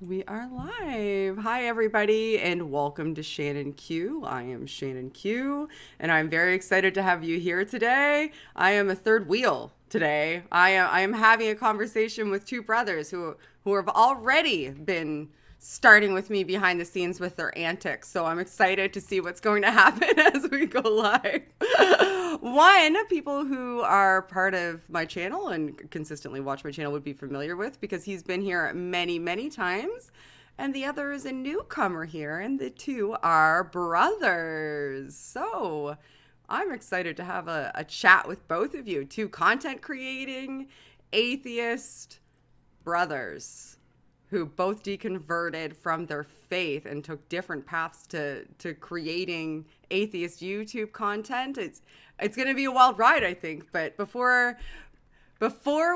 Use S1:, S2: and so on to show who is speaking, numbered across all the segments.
S1: We are live. Hi, everybody, and welcome to Shannon Q. I am Shannon Q, and I'm very excited to have you here today. I am a third wheel today. I am having a conversation with two brothers who have already been starting with me behind the scenes with their antics. So I'm excited to see what's going to happen as we go live. One, people who are part of my channel and consistently watch my channel would be familiar with because he's been here many, many times. And the other is a newcomer here, and the two are brothers. So I'm excited to have a chat with both of you, two content creating atheist brothers who both deconverted from their faith and took different paths to creating atheist YouTube content. It's going to be a wild ride, I think. But before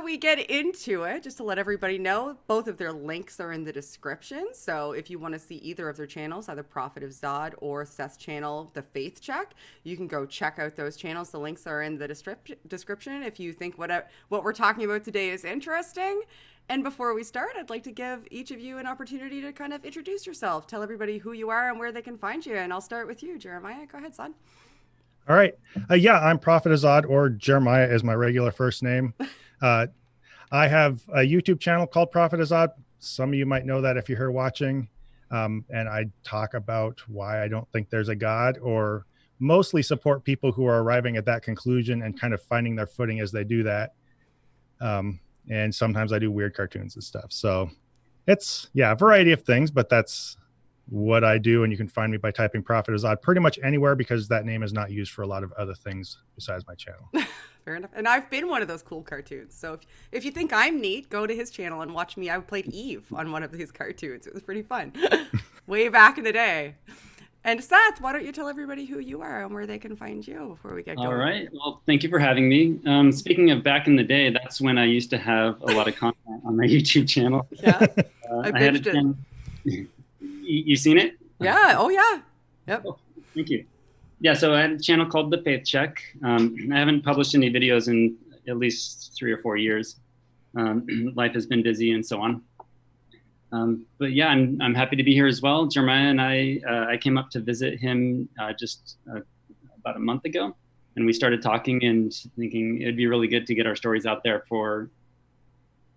S1: we get into it, just to let everybody know, both of their links are in the description. So if you want to see either of their channels, either Prophet of Zod or Seth's channel, The Faith Check, you can go check out those channels. The links are in the description if you think what we're talking about today is interesting. And before we start, I'd like to give each of you an opportunity to kind of introduce yourself, tell everybody who you are and where they can find you. And I'll start with you, Jeremiah. Go ahead, son.
S2: All right. Yeah, I'm Prophet of Zod, or Jeremiah is my regular first name. I have a YouTube channel called Prophet of Zod. Some of you might know that if you're here watching. And I talk about why I don't think there's a God, or mostly support people who are arriving at that conclusion and kind of finding their footing as they do that. And sometimes I do weird cartoons and stuff. So it's, yeah, a variety of things, but that's what I do. And you can find me by typing Prophet of Zod pretty much anywhere, because that name is not used for a lot of other things besides my channel.
S1: Fair enough. And I've been one of those cool cartoons. So if you think I'm neat, go to his channel and watch me. I played Eve on one of his cartoons. It was pretty fun. Way back in the day. And Seth, why don't you tell everybody who you are and where they can find you before we get going?
S3: All right. Well, thank you for having me. Speaking of back in the day, that's when I used to have a lot of content on my YouTube channel.
S1: Yeah,
S3: I had a channel. You seen it?
S1: Yeah. Oh, yeah. Yep.
S3: Oh, thank you. Yeah. So I had a channel called The FaithCheck. I haven't published any videos in at least 3 or 4 years. Life has been busy and so on. But yeah, I'm happy to be here as well. Jeremiah and I came up to visit him just about a month ago, and we started talking and thinking it'd be really good to get our stories out there for,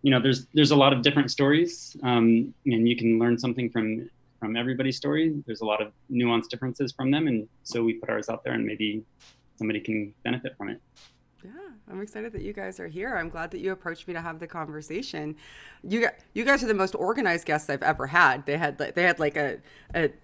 S3: there's a lot of different stories, and you can learn something from everybody's story. There's a lot of nuanced differences from them, and so we put ours out there, and maybe somebody can benefit from it.
S1: Yeah, I'm excited that you guys are here. I'm glad that you approached me to have the conversation. You guys are the most organized guests I've ever had. They had like a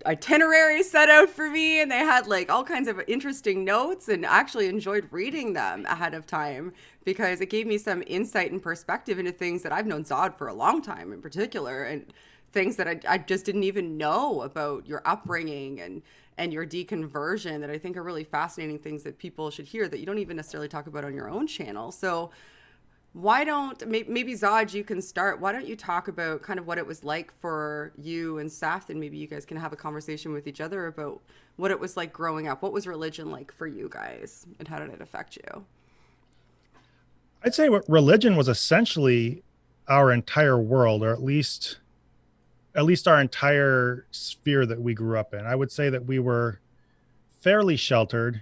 S1: itinerary set out for me, and they had like all kinds of interesting notes, and actually enjoyed reading them ahead of time because it gave me some insight and perspective into things that I've known Zod for a long time in particular, and things that I just didn't even know about your upbringing and your deconversion that I think are really fascinating things that people should hear that you don't even necessarily talk about on your own channel. So why don't, maybe Zod, you can start. Why don't you talk about kind of what it was like for you and Seth, and maybe you guys can have a conversation with each other about what it was like growing up. What was religion like for you guys, and how did it affect you?
S2: I'd say what religion was essentially our entire world, or at least our entire sphere that we grew up in. I would say that we were fairly sheltered.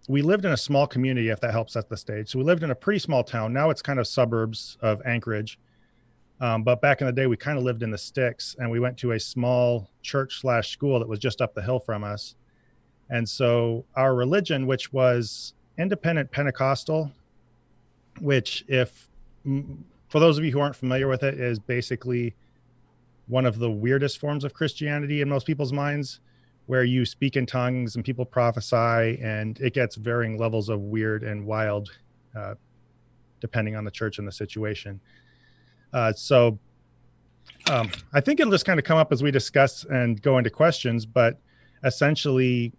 S2: We lived in a small community, if that helps set the stage. So we lived in a pretty small town. Now it's kind of suburbs of Anchorage. But back in the day, we kind of lived in the sticks, and we went to a small church/school that was just up the hill from us. And so our religion, which was independent Pentecostal, which for those of you who aren't familiar with it, is basically one of the weirdest forms of Christianity in most people's minds, where you speak in tongues and people prophesy, and it gets varying levels of weird and wild, depending on the church and the situation. So I think it'll just kind of come up as we discuss and go into questions, but essentially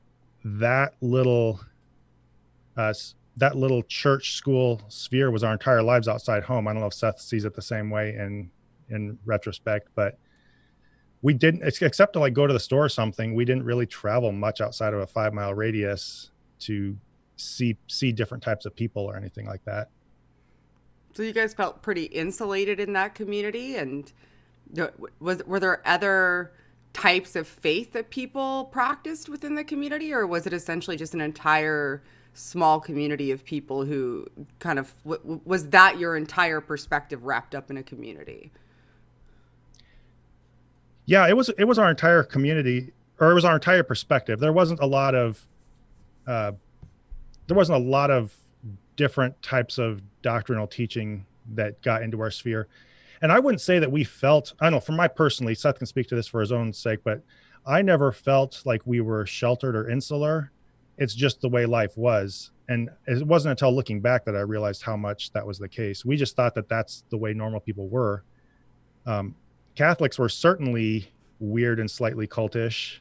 S2: that little church school sphere was our entire lives outside home. I don't know if Seth sees it the same way in retrospect, but we didn't, except to like go to the store or something, we didn't really travel much outside of a 5-mile radius to see different types of people or anything like that.
S1: So you guys felt pretty insulated in that community, and Were there other types of faith that people practiced within the community, or was it essentially just an entire small community of people who kind of was that your entire perspective wrapped up in a community?
S2: Yeah, it was our entire community, or it was our entire perspective. There wasn't a lot of different types of doctrinal teaching that got into our sphere. And I wouldn't say that we felt, I don't know, for my personally, Seth can speak to this for his own sake, but I never felt like we were sheltered or insular. It's just the way life was. And it wasn't until looking back that I realized how much that was the case. We just thought that that's the way normal people were. Catholics were certainly weird and slightly cultish.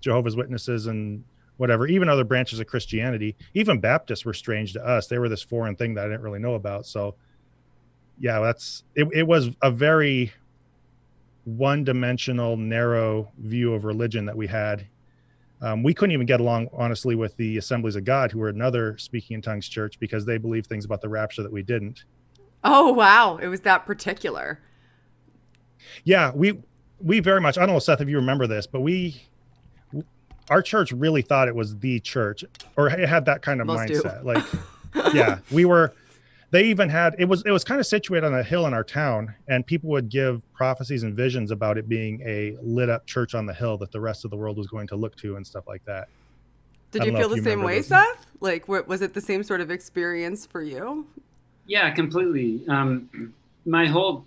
S2: Jehovah's Witnesses and whatever, even other branches of Christianity, even Baptists were strange to us. They were this foreign thing that I didn't really know about. So yeah, it was a very one-dimensional, narrow view of religion that we had. We couldn't even get along, honestly, with the Assemblies of God, who were another speaking in tongues church, because they believed things about the rapture that we didn't.
S1: Oh, wow. It was that particular.
S2: Yeah, we very much, I don't know, Seth, if you remember this, but our church really thought it was the church, or it had that kind of
S1: Most
S2: mindset.
S1: do.
S2: Like, yeah, they even had, it was kind of situated on a hill in our town, and people would give prophecies and visions about it being a lit up church on the hill that the rest of the world was going to look to and stuff like that.
S1: Did you feel the same way, Seth? Like, was it the same sort of experience for you?
S3: Yeah, completely. My whole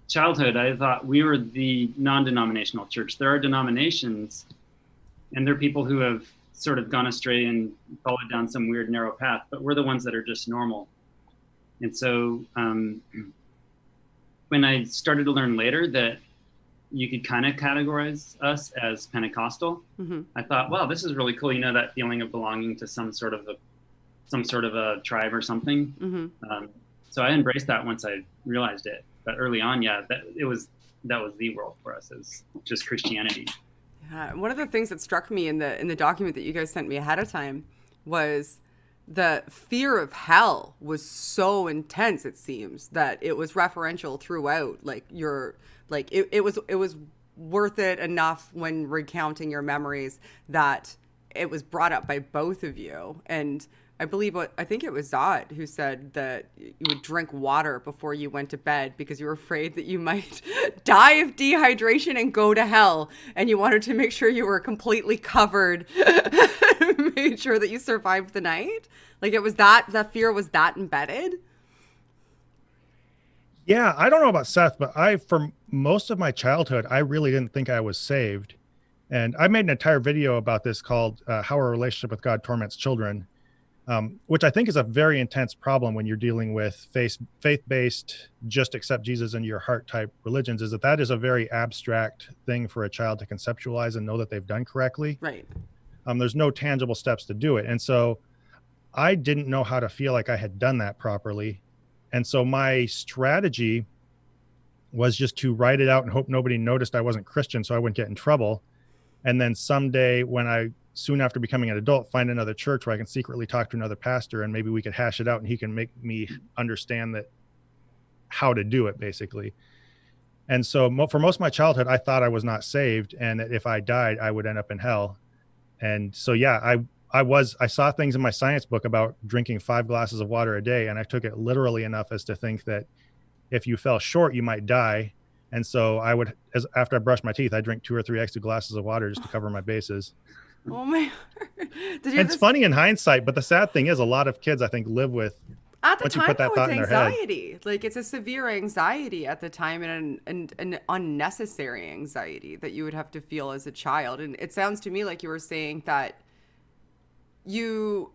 S3: childhood, I thought we were the non-denominational church. There are denominations, and there are people who have sort of gone astray and followed down some weird narrow path, but we're the ones that are just normal. And so when I started to learn later that you could kind of categorize us as Pentecostal,
S1: Mm-hmm.
S3: I thought, wow, this is really cool. You know, that feeling of belonging to some sort of a tribe or something.
S1: Mm-hmm.
S3: So I embraced that once I realized it. But early on, yeah, that was the world for us, as just Christianity.
S1: Yeah, one of the things that struck me in the document that you guys sent me ahead of time was the fear of hell was so intense. It seems that it was referential throughout. Like it was worth it enough when recounting your memories that it was brought up by both of you. And I think it was Zod who said that you would drink water before you went to bed because you were afraid that you might die of dehydration and go to hell. And you wanted to make sure you were completely covered, made sure that you survived the night. Like it was that fear was that embedded.
S2: Yeah, I don't know about Seth, but for most of my childhood, I really didn't think I was saved. And I made an entire video about this called How Our Relationship with God Torments Children. Which I think is a very intense problem when you're dealing with faith-based, just accept Jesus into your heart type religions, is that is a very abstract thing for a child to conceptualize and know that they've done correctly.
S1: Right.
S2: There's no tangible steps to do it. And so I didn't know how to feel like I had done that properly. And so my strategy was just to write it out and hope nobody noticed I wasn't Christian so I wouldn't get in trouble. And then someday soon after becoming an adult, find another church where I can secretly talk to another pastor and maybe we could hash it out and he can make me understand how to do it, basically. And so for most of my childhood, I thought I was not saved and that if I died, I would end up in hell. And so, yeah, I saw things in my science book about drinking 5 glasses of water a day. And I took it literally enough as to think that if you fell short, you might die. And so after I brushed my teeth, I drink 2 or 3 extra glasses of water just to cover my bases.
S1: Oh my!
S2: It's funny in hindsight, but the sad thing is, a lot of kids I think live with.
S1: At the time, though, it's anxiety. Like it's a severe anxiety at the time, and an unnecessary anxiety that you would have to feel as a child. And it sounds to me like you were saying that you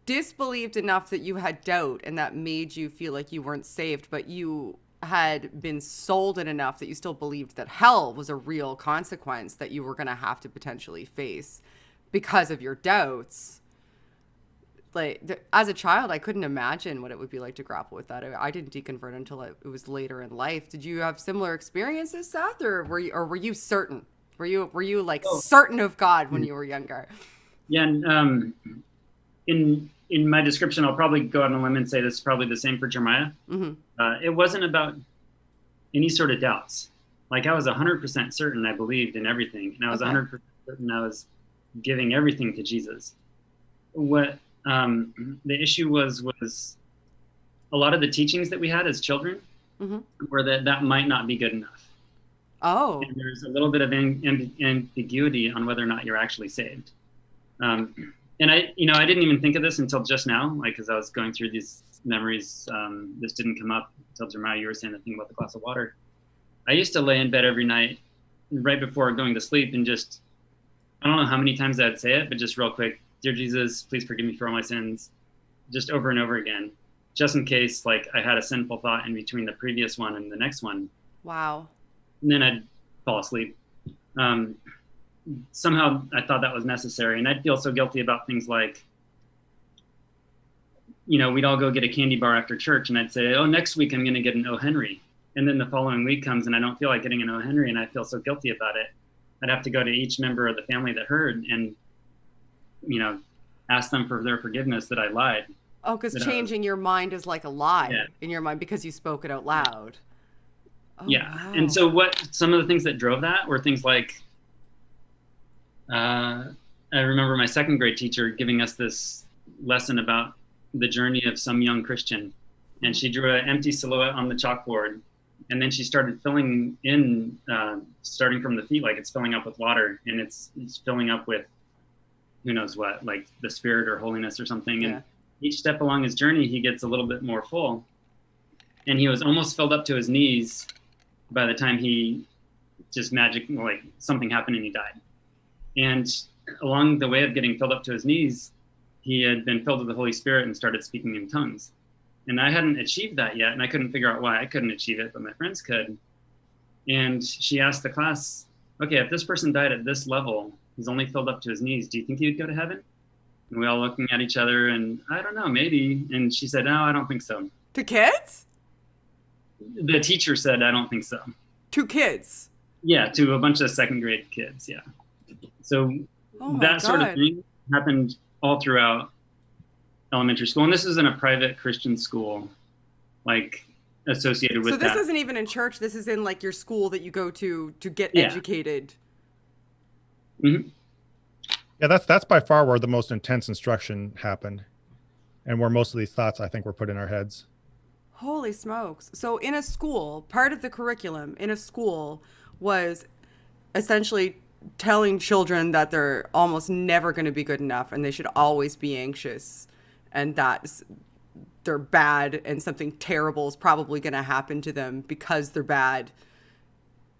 S1: disbelieved enough that you had doubt, and that made you feel like you weren't saved, but you had been sold it enough that you still believed that hell was a real consequence that you were going to have to potentially face because of your doubts. Like as a child, I couldn't imagine what it would be like to grapple with that. I didn't deconvert until it was later in life. Did you have similar experiences, Seth, or were you certain? Were you like certain of God when you were younger?
S3: Yeah, and in my description, I'll probably go out on a limb and say this is probably the same for Jeremiah.
S1: Mm-hmm.
S3: It wasn't about any sort of doubts. Like I was 100% certain I believed in everything, and I was 100% certain I was giving everything to Jesus. What the issue was a lot of the teachings that we had as children were that might not be good enough.
S1: Oh.
S3: And there's a little bit of ambiguity on whether or not you're actually saved. And I didn't even think of this until just now, like as I was going through these memories. This didn't come up until Jeremiah, you were saying the thing about the glass of water. I used to lay in bed every night right before going to sleep and just, I don't know how many times I'd say it, but just real quick, dear Jesus, please forgive me for all my sins, just over and over again, just in case like I had a sinful thought in between the previous one and the next one.
S1: Wow.
S3: And then I'd fall asleep. Somehow I thought that was necessary. And I'd feel so guilty about things like, we'd all go get a candy bar after church and I'd say, oh, next week I'm going to get an O. Henry. And then the following week comes and I don't feel like getting an O. Henry and I feel so guilty about it. I'd have to go to each member of the family that heard and, ask them for their forgiveness that I lied.
S1: Oh, because changing your mind is like a lie in your mind because you spoke it out loud. Oh,
S3: yeah.
S1: Wow.
S3: And so some of the things that drove that were things like, I remember my second grade teacher giving us this lesson about the journey of some young Christian. And she drew an empty silhouette on the chalkboard. And then she started filling in, starting from the feet, like it's filling up with water. And it's filling up with who knows what, like the spirit or holiness or something. Yeah. And each step along his journey, he gets a little bit more full. And he was almost filled up to his knees by the time he just like something happened and he died. And along the way of getting filled up to his knees, he had been filled with the Holy Spirit and started speaking in tongues. And I hadn't achieved that yet, and I couldn't figure out why I couldn't achieve it, but my friends could. And she asked the class, okay, if this person died at this level, he's only filled up to his knees, do you think he would go to heaven? And we all looking at each other, and I don't know, maybe. And she said, no, I don't think so.
S1: To kids?
S3: The teacher said, I don't think so.
S1: To kids?
S3: Yeah, to a bunch of second grade kids, yeah. So that sort of thing happened all throughout elementary school. And this is in a private Christian school, like associated with that.
S1: So this isn't even in church. This is in like your school that you go to get educated.
S3: Mm-hmm.
S2: Yeah, that's by far where the most intense instruction happened and where most of these thoughts, I think, were put in our heads.
S1: Holy smokes. So in a school, part of the curriculum in a school was essentially telling children that they're almost never going to be good enough and they should always be anxious and that they're bad and something terrible is probably going to happen to them because they're bad.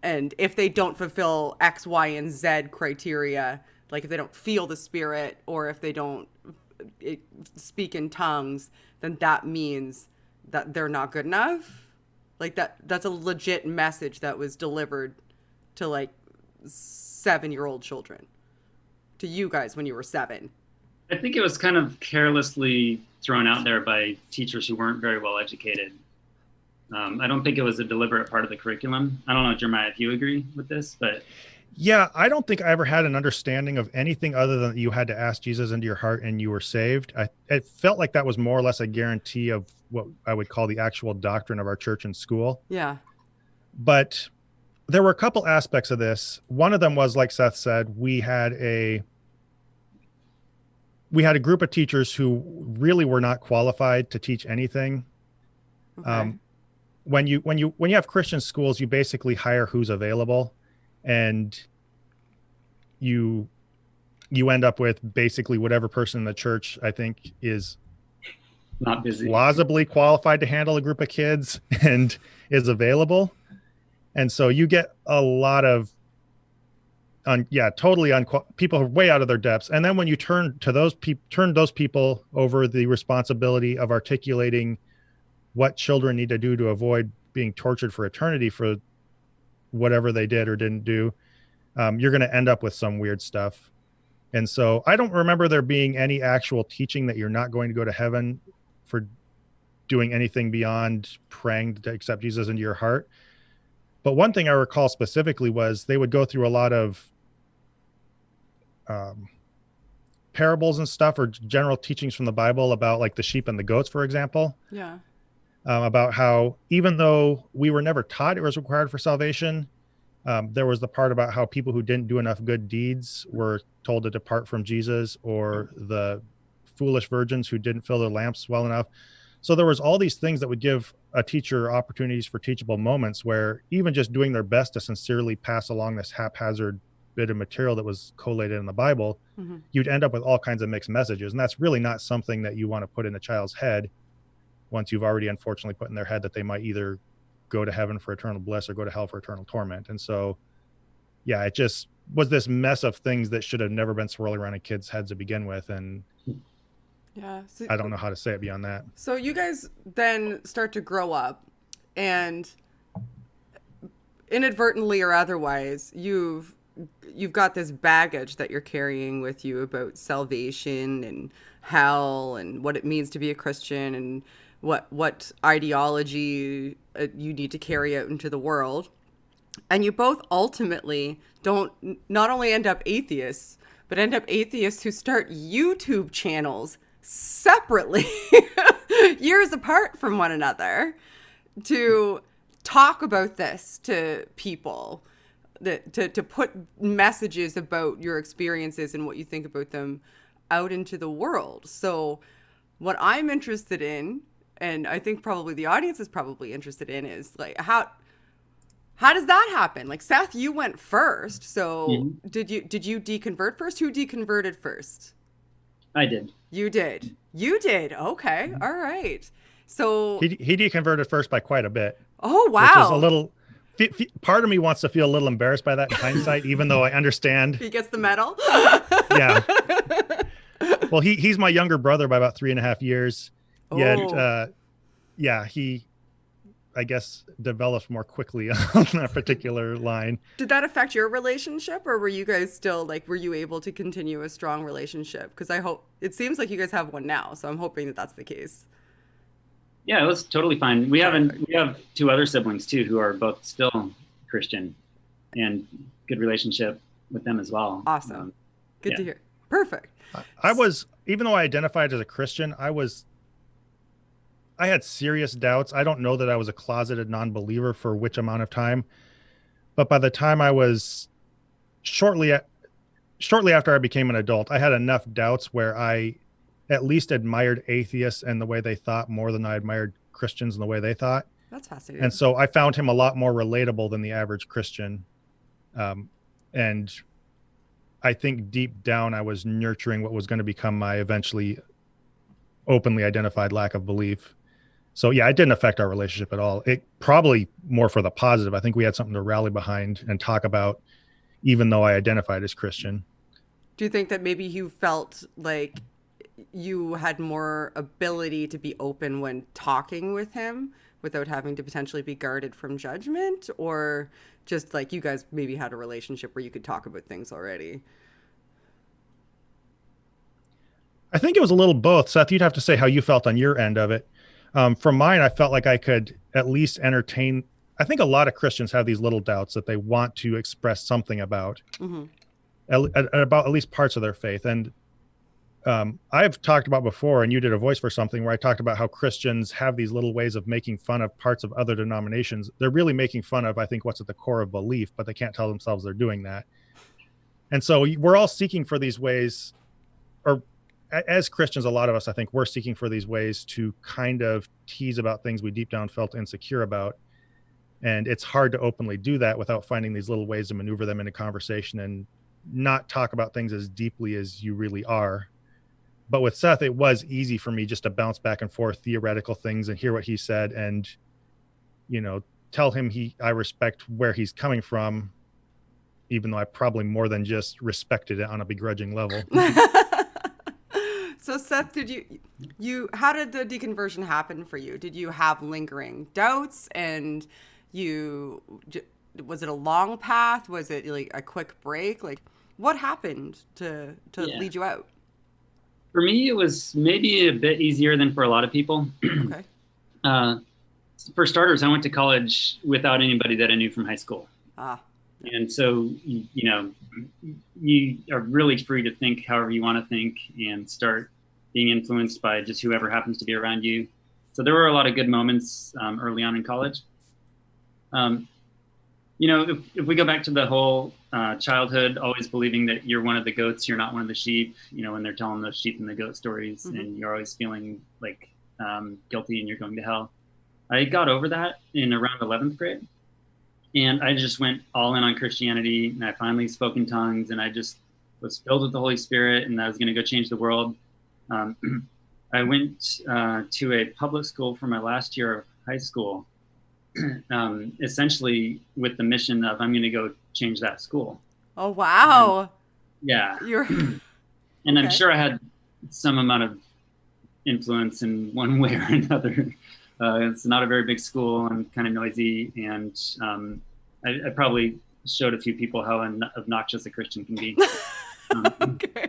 S1: And if they don't fulfill X, Y, and Z criteria, like if they don't feel the Spirit or if they don't speak in tongues, then that means that they're not good enough. Like that's a legit message that was delivered to like 7-year-old children, to you guys when you were 7.
S3: I think it was kind of carelessly thrown out there by teachers who weren't very well educated. I don't think it was a deliberate part of the curriculum. I don't know, Jeremiah, if you agree with this, but.
S2: Yeah, I don't think I ever had an understanding of anything other than you had to ask Jesus into your heart and you were saved. It felt like that was more or less a guarantee of what I would call the actual doctrine of our church and school.
S1: Yeah.
S2: But there were a couple aspects of this. One of them was, like Seth said, we had a group of teachers who really were not qualified to teach anything.
S1: Okay.
S2: When you have Christian schools, you basically hire who's available, and you end up with basically whatever person in the church, I think, is
S3: not busy,
S2: plausibly qualified to handle a group of kids and is available. And so you get a lot of people who are way out of their depths. And then when you turn those people over the responsibility of articulating what children need to do to avoid being tortured for eternity for whatever they did or didn't do, you're going to end up with some weird stuff. And so I don't remember there being any actual teaching that you're not going to go to heaven for doing anything beyond praying to accept Jesus into your heart. But one thing I recall specifically was they would go through a lot of parables and stuff, or general teachings from the Bible about like the sheep and the goats, for example.
S1: Yeah.
S2: About how even though we were never taught it was required for salvation, There was the part about how people who didn't do enough good deeds were told to depart from Jesus, or the foolish virgins who didn't fill their lamps well enough. So there was all these things that would give a teacher opportunities for teachable moments, where even just doing their best to sincerely pass along this haphazard bit of material that was collated in the Bible, you'd end up with all kinds of mixed messages. And that's really not something that you want to put in a child's head once you've already unfortunately put in their head that they might either go to heaven for eternal bliss or go to hell for eternal torment. And so, yeah, it just was this mess of things that should have never been swirling around in kids' heads to begin with. And
S1: yeah, so,
S2: I don't know how to say it beyond that.
S1: So you guys then start to grow up, and inadvertently or otherwise, you've got this baggage that you're carrying with you about salvation and hell and what it means to be a Christian and what ideology you need to carry out into the world. And you both ultimately don't not only end up atheists, but end up atheists who start YouTube channels separately, years apart from one another, to talk about this to people, to put messages about your experiences and what you think about them out into the world. So what I'm interested in, and I think probably the audience is probably interested in, is like how does that happen? Like, Seth, you went first. So did you deconvert first? Who deconverted first?
S3: I did.
S1: You did. Okay. All right. So
S2: he deconverted first by quite a bit.
S1: Oh, wow.
S2: Which is a little, part of me wants to feel a little embarrassed by that in hindsight, even though I understand.
S1: He gets the medal.
S2: Yeah. Well, he's my younger brother by about 3.5 years. Yet, yeah, he, I guess, develops more quickly on that particular line.
S1: Did that affect your relationship, or were you guys still were you able to continue a strong relationship? Because it seems like you guys have one now, so I'm hoping that that's the case.
S3: Yeah, it was totally fine. We have 2 other siblings too who are both still Christian, and good relationship with them as well.
S1: Awesome. Good to hear. Perfect.
S2: I was, even though I identified as a Christian, I had serious doubts. I don't know that I was a closeted non-believer for which amount of time, but by the time I was shortly after I became an adult, I had enough doubts where I at least admired atheists and the way they thought more than I admired Christians and the way they thought.
S1: That's fascinating.
S2: And so I found him a lot more relatable than the average Christian. And I think deep down, I was nurturing what was going to become my eventually openly identified lack of belief. So yeah, it didn't affect our relationship at all. It probably more for the positive. I think we had something to rally behind and talk about, even though I identified as Christian.
S1: Do you think that maybe you felt like you had more ability to be open when talking with him without having to potentially be guarded from judgment, or just like you guys maybe had a relationship where you could talk about things already?
S2: I think it was a little both. Seth, you'd have to say how you felt on your end of it. From mine, I felt like I could at least entertain. I think a lot of Christians have these little doubts that they want to express something about, about at least parts of their faith. And I've talked about before, and you did a voice for something where I talked about how Christians have these little ways of making fun of parts of other denominations. They're really making fun of, I think, what's at the core of belief, but they can't tell themselves they're doing that. And so we're all seeking for these ways, or as Christians, a lot of us, I think, we're seeking for these ways to kind of tease about things we deep down felt insecure about. And it's hard to openly do that without finding these little ways to maneuver them into conversation and not talk about things as deeply as you really are. But with Seth, it was easy for me just to bounce back and forth theoretical things and hear what he said and, tell him I respect where he's coming from, even though I probably more than just respected it on a begrudging level.
S1: So Seth, did how did the deconversion happen for you? Did you have lingering doubts, and was it a long path? Was it like a quick break? Like, what happened to lead you out?
S3: For me, it was maybe a bit easier than for a lot of people.
S1: Okay.
S3: For starters, I went to college without anybody that I knew from high school. And so, you are really free to think however you want to think and start being influenced by just whoever happens to be around you. So there were a lot of good moments early on in college. if we go back to the whole childhood, always believing that you're one of the goats, you're not one of the sheep, when they're telling those sheep and the goat stories, and you're always feeling like guilty and you're going to hell. I got over that in around 11th grade. And I just went all in on Christianity, and I finally spoke in tongues, and I just was filled with the Holy Spirit, and I was going to go change the world. I went to a public school for my last year of high school, essentially with the mission of I'm going to go change that school.
S1: Oh, wow.
S3: Yeah.
S1: And
S3: okay. I'm sure I had some amount of influence in one way or another. It's not a very big school and kind of noisy, and I probably showed a few people how obnoxious a Christian can be.
S1: Okay.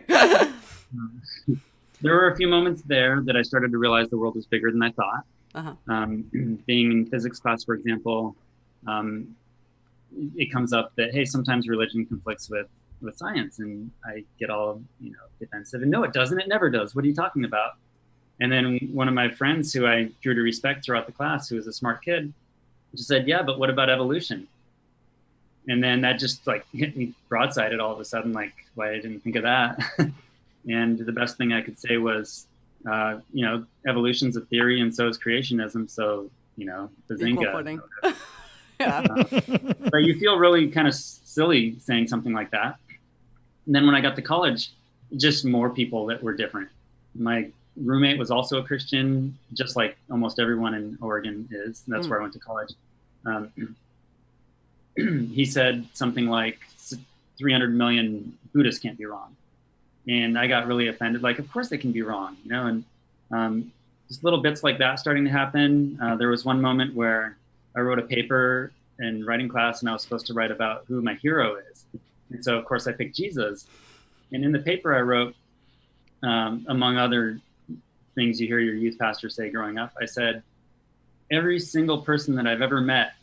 S3: There were a few moments there that I started to realize the world was bigger than I thought. Being in physics class, for example, it comes up that, hey, sometimes religion conflicts with science, and I get all defensive. And no, it doesn't. It never does. What are you talking about? And then one of my friends who I grew to respect throughout the class, who was a smart kid, just said, yeah, but what about evolution? And then that just hit me broadsided all of a sudden, why I didn't think of that. And the best thing I could say was, evolution's a theory and so is creationism. So, bazinga.
S1: Yeah.
S3: But you feel really kind of silly saying something like that. And then when I got to college, just more people that were different. My roommate was also a Christian, just like almost everyone in Oregon is. And that's where I went to college. He said something like 300 million Buddhists can't be wrong. And I got really offended. Of course they can be wrong, and just little bits like that starting to happen. There was one moment where I wrote a paper in writing class, and I was supposed to write about who my hero is. And so, of course, I picked Jesus. And in the paper I wrote, among other things you hear your youth pastor say growing up, I said, every single person that I've ever met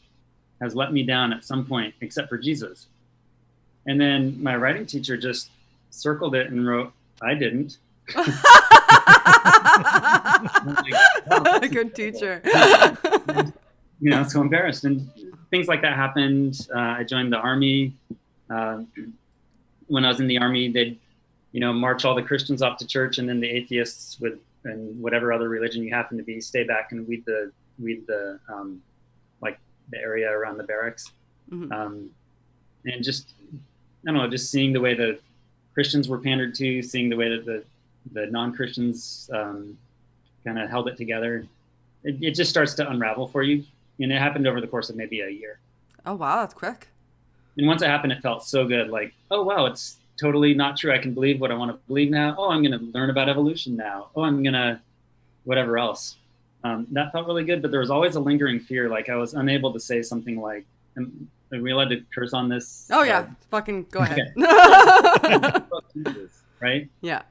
S3: has let me down at some point, except for Jesus. And then my writing teacher just circled it and wrote, I didn't.
S1: Good teacher.
S3: So embarrassed. And things like that happened. I joined the Army. When I was in the Army, they'd, march all the Christians off to church, and then the atheists and whatever other religion you happen to be, stay back and weed the the area around the barracks. And just, I don't know, just seeing the way the Christians were pandered to, seeing the way that the non-Christians kind of held it together. It just starts to unravel for you. And it happened over the course of maybe a year.
S1: Oh, wow. That's quick.
S3: And once it happened, it felt so good. Oh, wow, it's totally not true. I can believe what I want to believe now. Oh, I'm going to learn about evolution now. Oh, I'm going to whatever else. That felt really good, but there was always a lingering fear. I was unable to say something like, are we allowed to curse on this?
S1: Oh, yeah. Fucking go ahead.
S3: Right?
S1: Yeah.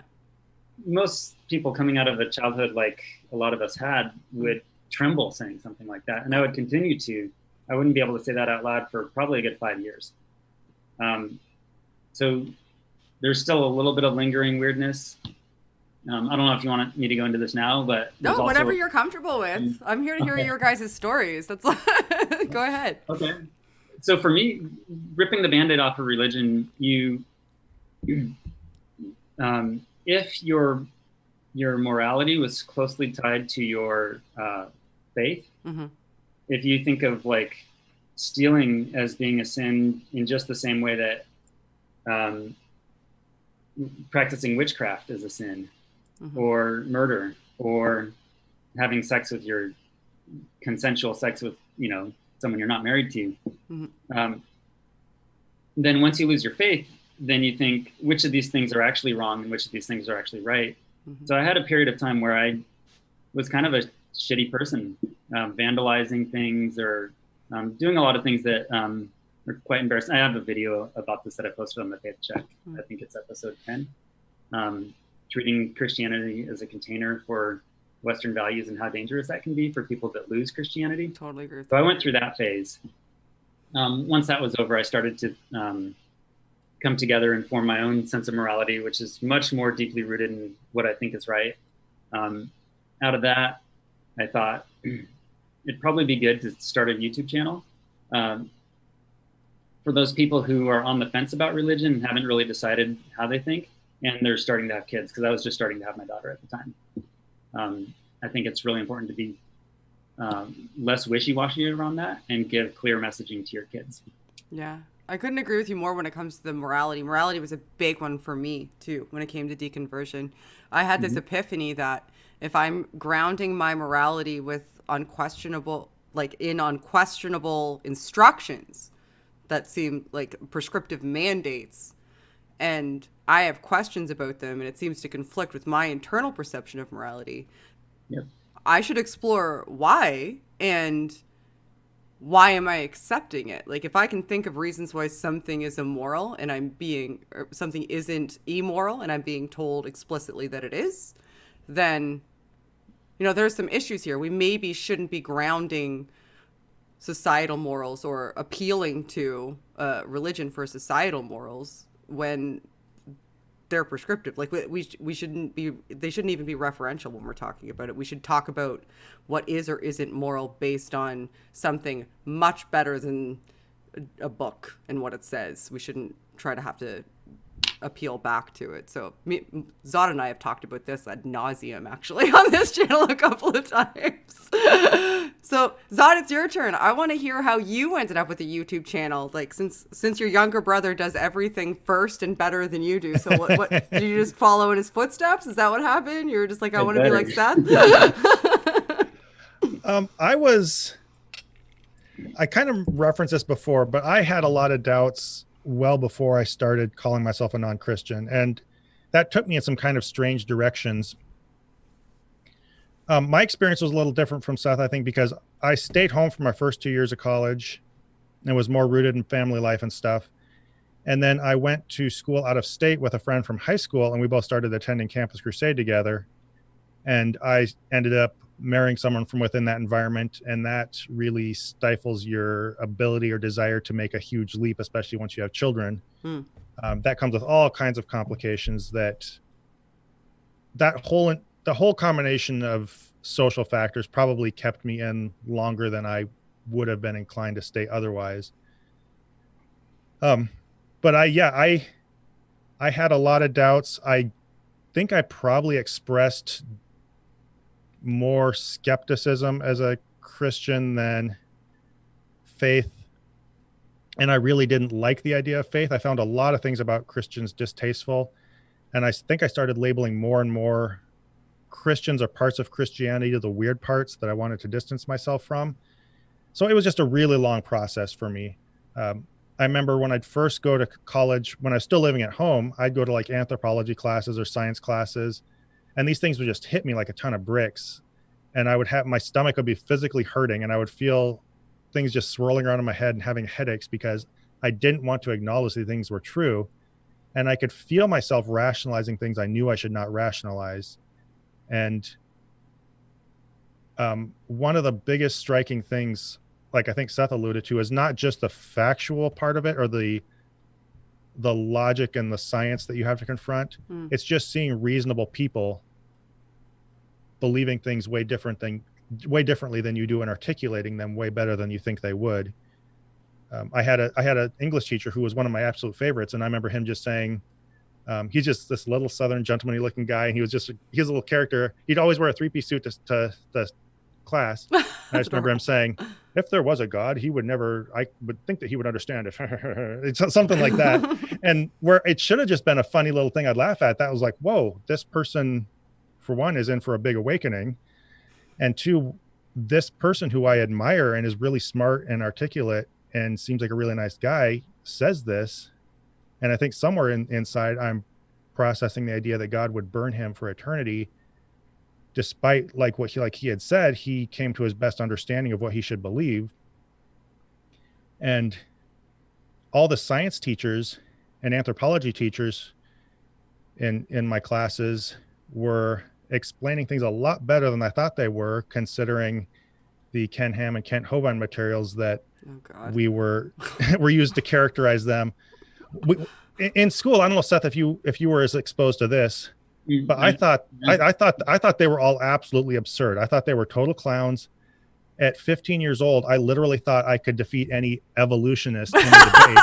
S3: Most people coming out of a childhood like a lot of us had would tremble saying something like that. And I would continue to. I wouldn't be able to say that out loud for probably a good 5 years. So there's still a little bit of lingering weirdness. I don't know if you want me to go into this now, but
S1: no, whatever you're comfortable with. I'm here to hear your guys' stories. That's go ahead.
S3: Okay. So for me, ripping the Band-Aid off of religion, if your morality was closely tied to your faith, if you think of stealing as being a sin in just the same way that practicing witchcraft is a sin, or murder, or having consensual sex with someone you're not married to, then once you lose your faith, then you think which of these things are actually wrong and which of these things are actually right. So I had a period of time where I was kind of a shitty person, vandalizing things or doing a lot of things that are quite embarrassing. I have a video about this that I posted on the FaithCheck. I think it's episode 10. Treating Christianity as a container for Western values and how dangerous that can be for people that lose Christianity.
S1: Totally agree with
S3: that. So I went through that phase. Once that was over, I started to come together and form my own sense of morality, which is much more deeply rooted in what I think is right. Out of that, I thought it'd probably be good to start a YouTube channel. for those people who are on the fence about religion and haven't really decided how they think, and they're starting to have kids, because I was just starting to have my daughter at the time. I think it's really important to be less wishy-washy around that and give clear messaging to your kids.
S1: Yeah, I couldn't agree with you more when it comes to the morality. Morality was a big one for me too when it came to deconversion. I had this epiphany that if I'm grounding my morality with unquestionable instructions that seem like prescriptive mandates, and I have questions about them and it seems to conflict with my internal perception of morality, I should explore why, and why am I accepting it? Like, if I can think of reasons why something is immoral and or something isn't immoral and I'm being told explicitly that it is, then, there's some issues here. We maybe shouldn't be grounding societal morals or appealing to religion for societal morals when they're prescriptive. Like, they shouldn't even be referential when we're talking about it. We should talk about what is or isn't moral based on something much better than a book and what it says. We shouldn't try to have to appeal back to it. So Zod and I have talked about this ad nauseum actually on this channel a couple of times. So Zod, it's your turn. I want to hear how you ended up with a YouTube channel. Like, since your younger brother does everything first and better than you do. So what did you just follow in his footsteps? Is that what happened? You were just like, I want to be like Seth?
S2: I kind of referenced this before, but I had a lot of doubts well before I started calling myself a non-Christian. And that took me in some kind of strange directions. My experience was a little different from Seth, I think, because I stayed home for my first 2 years of college and was more rooted in family life and stuff. And then I went to school out of state with a friend from high school, and we both started attending Campus Crusade together. And I ended up marrying someone from within that environment, and that really stifles your ability or desire to make a huge leap, especially once you have children. That comes with all kinds of complications. The whole combination of social factors probably kept me in longer than I would have been inclined to stay otherwise. But I had a lot of doubts. I think I probably expressed more skepticism as a Christian than faith. And I really didn't like the idea of faith. I found a lot of things about Christians distasteful. And I think I started labeling more and more Christians or parts of Christianity to the weird parts that I wanted to distance myself from. So it was just a really long process for me. I remember when I'd first go to college, when I was still living at home, I'd go to like anthropology classes or science classes. And these things would just hit me like a ton of bricks. And I would have, my stomach would be physically hurting, and I would feel things just swirling around in my head and having headaches because I didn't want to acknowledge these things were true. And I could feel myself rationalizing things I knew I should not rationalize. And one of the biggest striking things, like I think Seth alluded to, is not just the factual part of it or the logic and the science that you have to confront. It's just seeing reasonable people believing things way differently than you do and articulating them way better than you think they would. I had an English teacher who was one of my absolute favorites, and I remember him just saying, he's just this little Southern gentlemanly looking guy, and he was a little character. He'd always wear a 3-piece suit to the class. And I just remember him saying, if there was a God, I would think that he would understand it. It's something like that. And where it should have just been a funny little thing I'd laugh at, that was like, whoa, this person, for one, is in for a big awakening. And two, this person who I admire and is really smart and articulate and seems like a really nice guy says this. And I think somewhere inside, I'm processing the idea that God would burn him for eternity. Despite what he had said, he came to his best understanding of what he should believe. And all the science teachers and anthropology teachers in my classes were explaining things a lot better than I thought they were, considering the Ken Ham and Kent Hovind materials that we were used to characterize them. In school, I don't know, Seth, if you were as exposed to this, but I thought they were all absolutely absurd. I thought they were total clowns. At 15 years old, I literally thought I could defeat any evolutionist in a debate.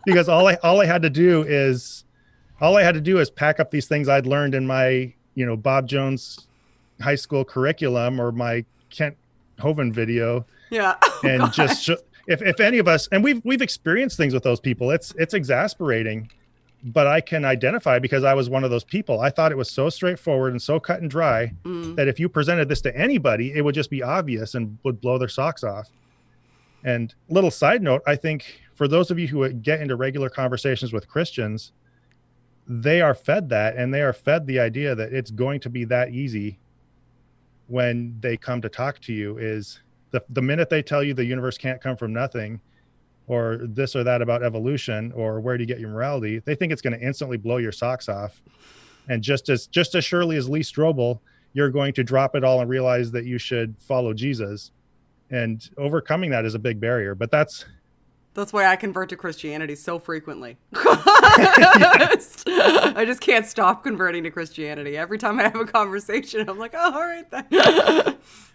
S2: Because all I had to do is pack up these things I'd learned in my, Bob Jones high school curriculum or my Kent Hovind video.
S1: Yeah.
S2: And just if any of us, and we've experienced things with those people, it's exasperating, but I can identify because I was one of those people. I thought it was so straightforward and so cut and dry that if you presented this to anybody, it would just be obvious and would blow their socks off. And little side note, I think for those of you who get into regular conversations with Christians, they are fed that, and they are fed the idea that it's going to be that easy when they come to talk to you. Is the minute they tell you the universe can't come from nothing, or this or that about evolution, or where do you get your morality, they think it's going to instantly blow your socks off. And just as surely as Lee Strobel, you're going to drop it all and realize that you should follow Jesus. And overcoming that is a big barrier, but that's
S1: why I convert to Christianity so frequently. I just can't stop converting to Christianity. Every time I have a conversation, I'm like, oh, all right then.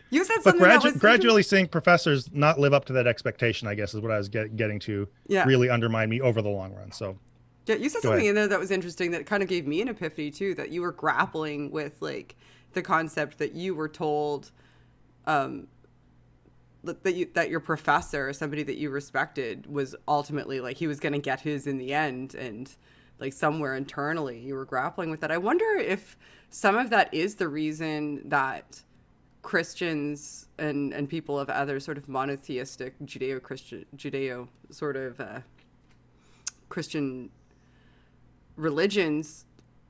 S1: You said something that was
S2: gradually seeing professors not live up to that expectation, I guess, is what I was getting to. Really undermine me over the long run. So
S1: yeah, you said something in there that was interesting that kind of gave me an epiphany too, that you were grappling with like the concept that you were told that your professor, somebody that you respected, was ultimately like he was going to get his in the end, and like somewhere internally you were grappling with that. I wonder if some of that is the reason that Christians and people of other sort of monotheistic Judeo sort of Christian religions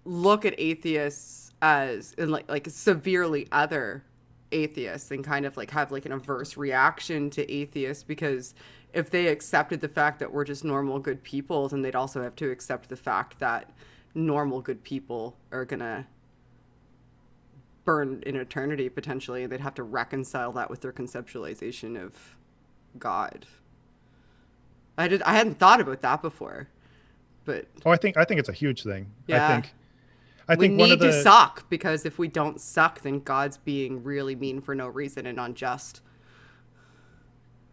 S1: look at atheists as like severely other atheists and kind of like have like an averse reaction to atheists, because if they accepted the fact that we're just normal good people, then they'd also have to accept the fact that normal good people are gonna burn in eternity potentially, and they'd have to reconcile that with their conceptualization of God. I hadn't thought about that before, but
S2: I think it's a huge thing.
S1: Yeah.
S2: I think
S1: we need to suck, because if we don't suck, then God's being really mean for no reason and unjust.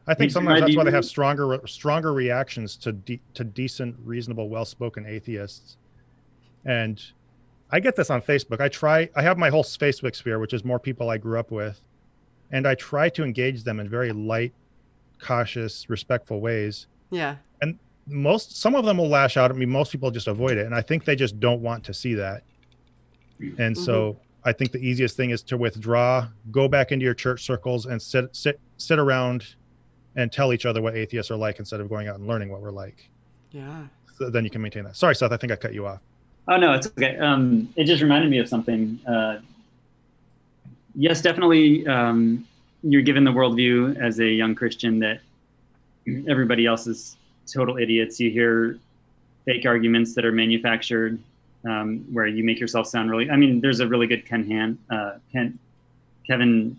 S2: I think sometimes that's why they have stronger reactions to decent, reasonable, well-spoken atheists. And I get this on Facebook. I have my whole Facebook sphere, which is more people I grew up with, and I try to engage them in very light, cautious, respectful ways.
S1: Yeah.
S2: And some of them will lash out at me. Most people just avoid it, and I think they just don't want to see that. And so I think the easiest thing is to withdraw, go back into your church circles, and sit around and tell each other what atheists are like instead of going out and learning what we're like.
S1: Yeah.
S2: So then you can maintain that. Sorry, Seth, I think I cut you off.
S3: Oh, no, it's okay. It just reminded me of something. Yes, definitely. You're given the worldview as a young Christian that everybody else is total idiots. You hear fake arguments that are manufactured, where you make yourself sound really. I mean, there's a really good Kevin Hovind.
S1: Kent Hovind.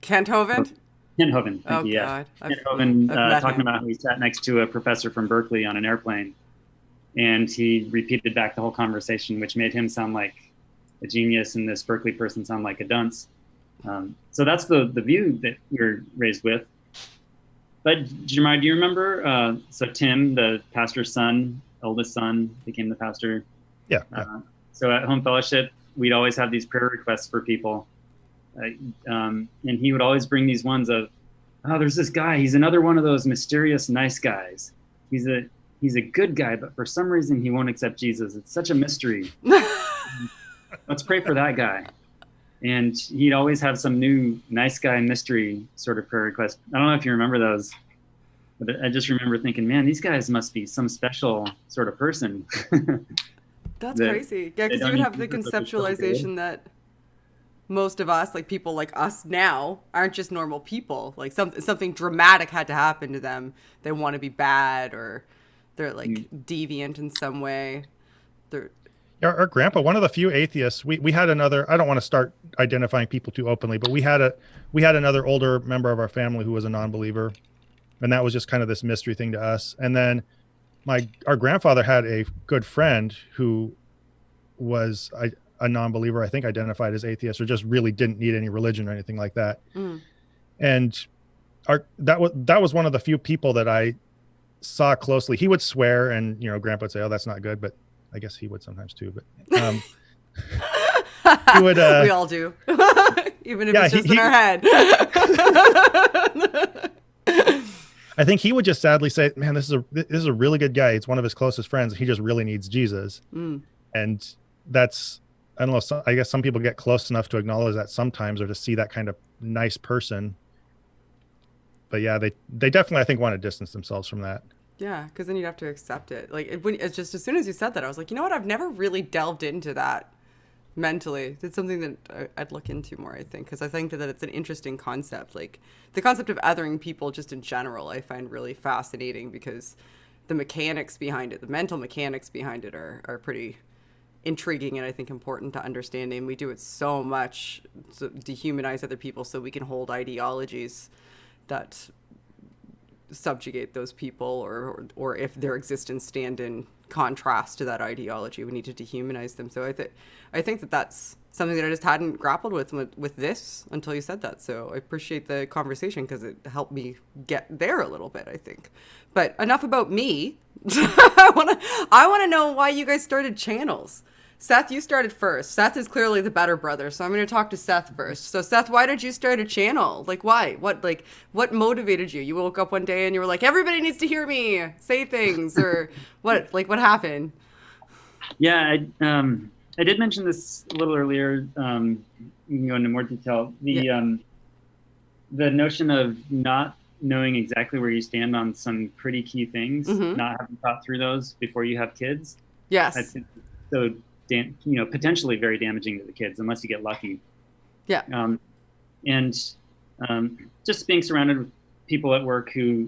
S3: Kent Hovind. Thank you.
S1: God.
S3: Kent Hovind talking about how he sat next to a professor from Berkeley on an airplane, and he repeated back the whole conversation, which made him sound like a genius and this Berkeley person sound like a dunce. So that's the view that we're raised with. But Jeremiah, do you remember? So Tim, the pastor's son, eldest son, became the pastor.
S2: Yeah.
S3: So at Home Fellowship, we'd always have these prayer requests for people. And he would always bring these ones of, oh, there's this guy. He's another one of those mysterious nice guys. He's a good guy, but for some reason he won't accept Jesus. It's such a mystery. Let's pray for that guy. And he'd always have some new nice guy mystery sort of prayer request. I don't know if you remember those, but I just remember thinking, man, these guys must be some special sort of person.
S1: That's crazy. Yeah, because you would have the conceptualization that most of us, like people like us now, aren't just normal people. Like something dramatic had to happen to them. They want to be bad, or they're like deviant in some way.
S2: Our grandpa, one of the few atheists, we had another, I don't want to start identifying people too openly, but we had another older member of our family who was a non-believer. And that was just kind of this mystery thing to us. And then our grandfather had a good friend who was, a non-believer, I think identified as atheist, or just really didn't need any religion or anything like that. And that was one of the few people that I saw closely. He would swear, and Grandpa would say, "Oh, that's not good," but I guess he would sometimes too. But he would.
S1: We all do, even if it's just in our head.
S2: I think he would just sadly say, "Man, this is a really good guy. It's one of his closest friends. He just really needs Jesus." And that's, I don't know. I guess some people get close enough to acknowledge that sometimes, or to see that kind of nice person. But yeah, they definitely, I think, want to distance themselves from that.
S1: Yeah, because then you'd have to accept it. Like, it's just, as soon as you said that, I was like, you know what? I've never really delved into that mentally. It's something that I'd look into more, I think, because I think that it's an interesting concept. Like, the concept of othering people just in general, I find really fascinating, because the mechanics behind it, the mental mechanics behind it are pretty intriguing and I think important to understanding. We do it so much to dehumanize other people so we can hold ideologies that subjugate those people, or if their existence stand in contrast to that ideology, we need to dehumanize them. So I think that that's something that I just hadn't grappled with this until you said that. So I appreciate the conversation, because it helped me get there a little bit, I think. But enough about me. I want to know why you guys started channels. Seth, you started first. Seth is clearly the better brother, so I'm going to talk to Seth first. So Seth, why did you start a channel? Like, why? What motivated you? You woke up one day and you were like, everybody needs to hear me say things, or what? Like, what happened?
S3: Yeah, I did mention this a little earlier. You can go into more detail. The notion of not knowing exactly where you stand on some pretty key things, not having thought through those before you have kids.
S1: Yes.
S3: I think so. Potentially very damaging to the kids unless you get lucky.
S1: Yeah.
S3: Just being surrounded with people at work who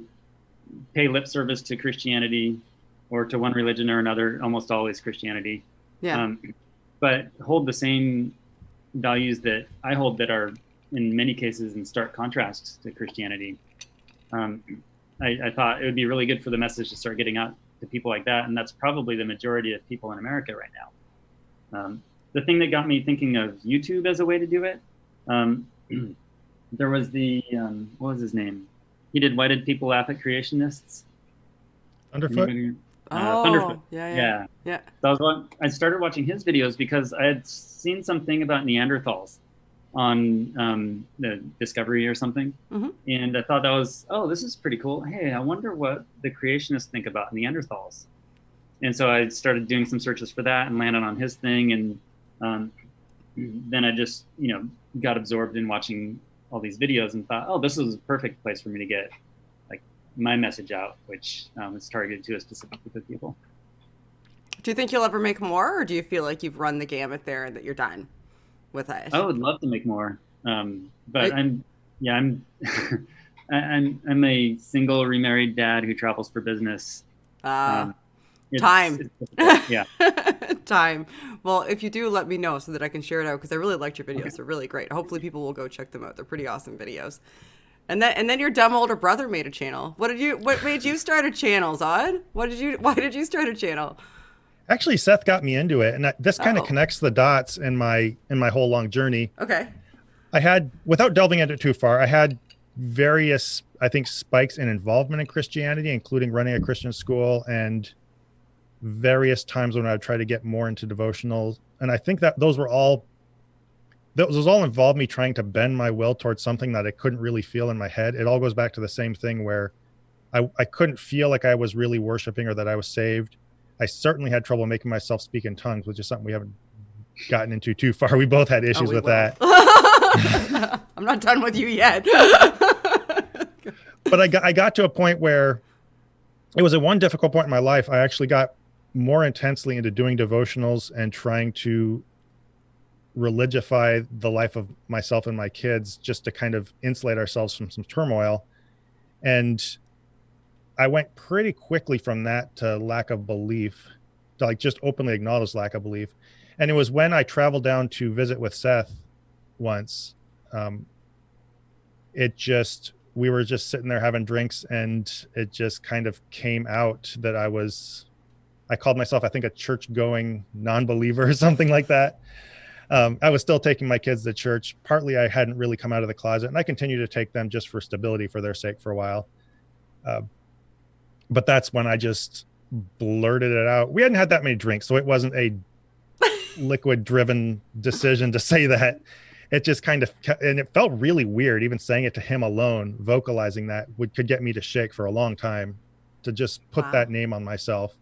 S3: pay lip service to Christianity, or to one religion or another, almost always Christianity.
S1: Yeah.
S3: But hold the same values that I hold, that are in many cases in stark contrast to Christianity. I thought it would be really good for the message to start getting out to people like that, and that's probably the majority of people in America right now. The thing that got me thinking of YouTube as a way to do it, there was what was his name? He did Why Did People Laugh at Creationists?
S2: Thunderfoot?
S3: Thunderfoot.
S1: Yeah.
S3: So I started watching his videos because I had seen something about Neanderthals on the Discovery or something. And I thought that was, this is pretty cool. Hey, I wonder what the creationists think about Neanderthals. And so I started doing some searches for that and landed on his thing. And then I just, got absorbed in watching all these videos and thought, this is a perfect place for me to get like my message out, which is targeted to a specific group of people.
S1: Do you think you'll ever make more, or do you feel like you've run the gamut there and that you're done with it?
S3: I would love to make more. But I'm I'm a single remarried dad who travels for business.
S1: Time.
S3: Yeah.
S1: Time. Well, if you do, let me know so that I can share it out, because I really liked your videos. Okay. They're really great. Hopefully people will go check them out. They're pretty awesome videos. And then your dumb older brother made a channel. What made you start a channel, Zod? Why did you start a channel?
S2: Actually, Seth got me into it, and this kind of connects the dots in my whole long journey.
S1: Okay.
S2: I had, without delving into it too far, I had various, I think, spikes in involvement in Christianity, including running a Christian school, and various times when I would try to get more into devotionals. And I think that those all involved me trying to bend my will towards something that I couldn't really feel in my head. It all goes back to the same thing, where I couldn't feel like I was really worshiping or that I was saved. I certainly had trouble making myself speak in tongues, which is something we haven't gotten into too far. We both had issues with that.
S1: I'm not done with you yet.
S2: But I got to a point where it was at one difficult point in my life. I actually got more intensely into doing devotionals and trying to religify the life of myself and my kids, just to kind of insulate ourselves from some turmoil. And I went pretty quickly from that to lack of belief, to like just openly acknowledge lack of belief. And it was when I traveled down to visit with Seth once, we were just sitting there having drinks, and it just kind of came out that I called myself, I think, a church-going non-believer or something like that. I was still taking my kids to church. Partly I hadn't really come out of the closet, and I continue to take them just for stability for their sake for a while. But that's when I just blurted it out. We hadn't had that many drinks, so it wasn't a liquid driven decision to say that. It just kind of, and it felt really weird even saying it to him alone. Vocalizing that could get me to shake for a long time, to just put that name on myself.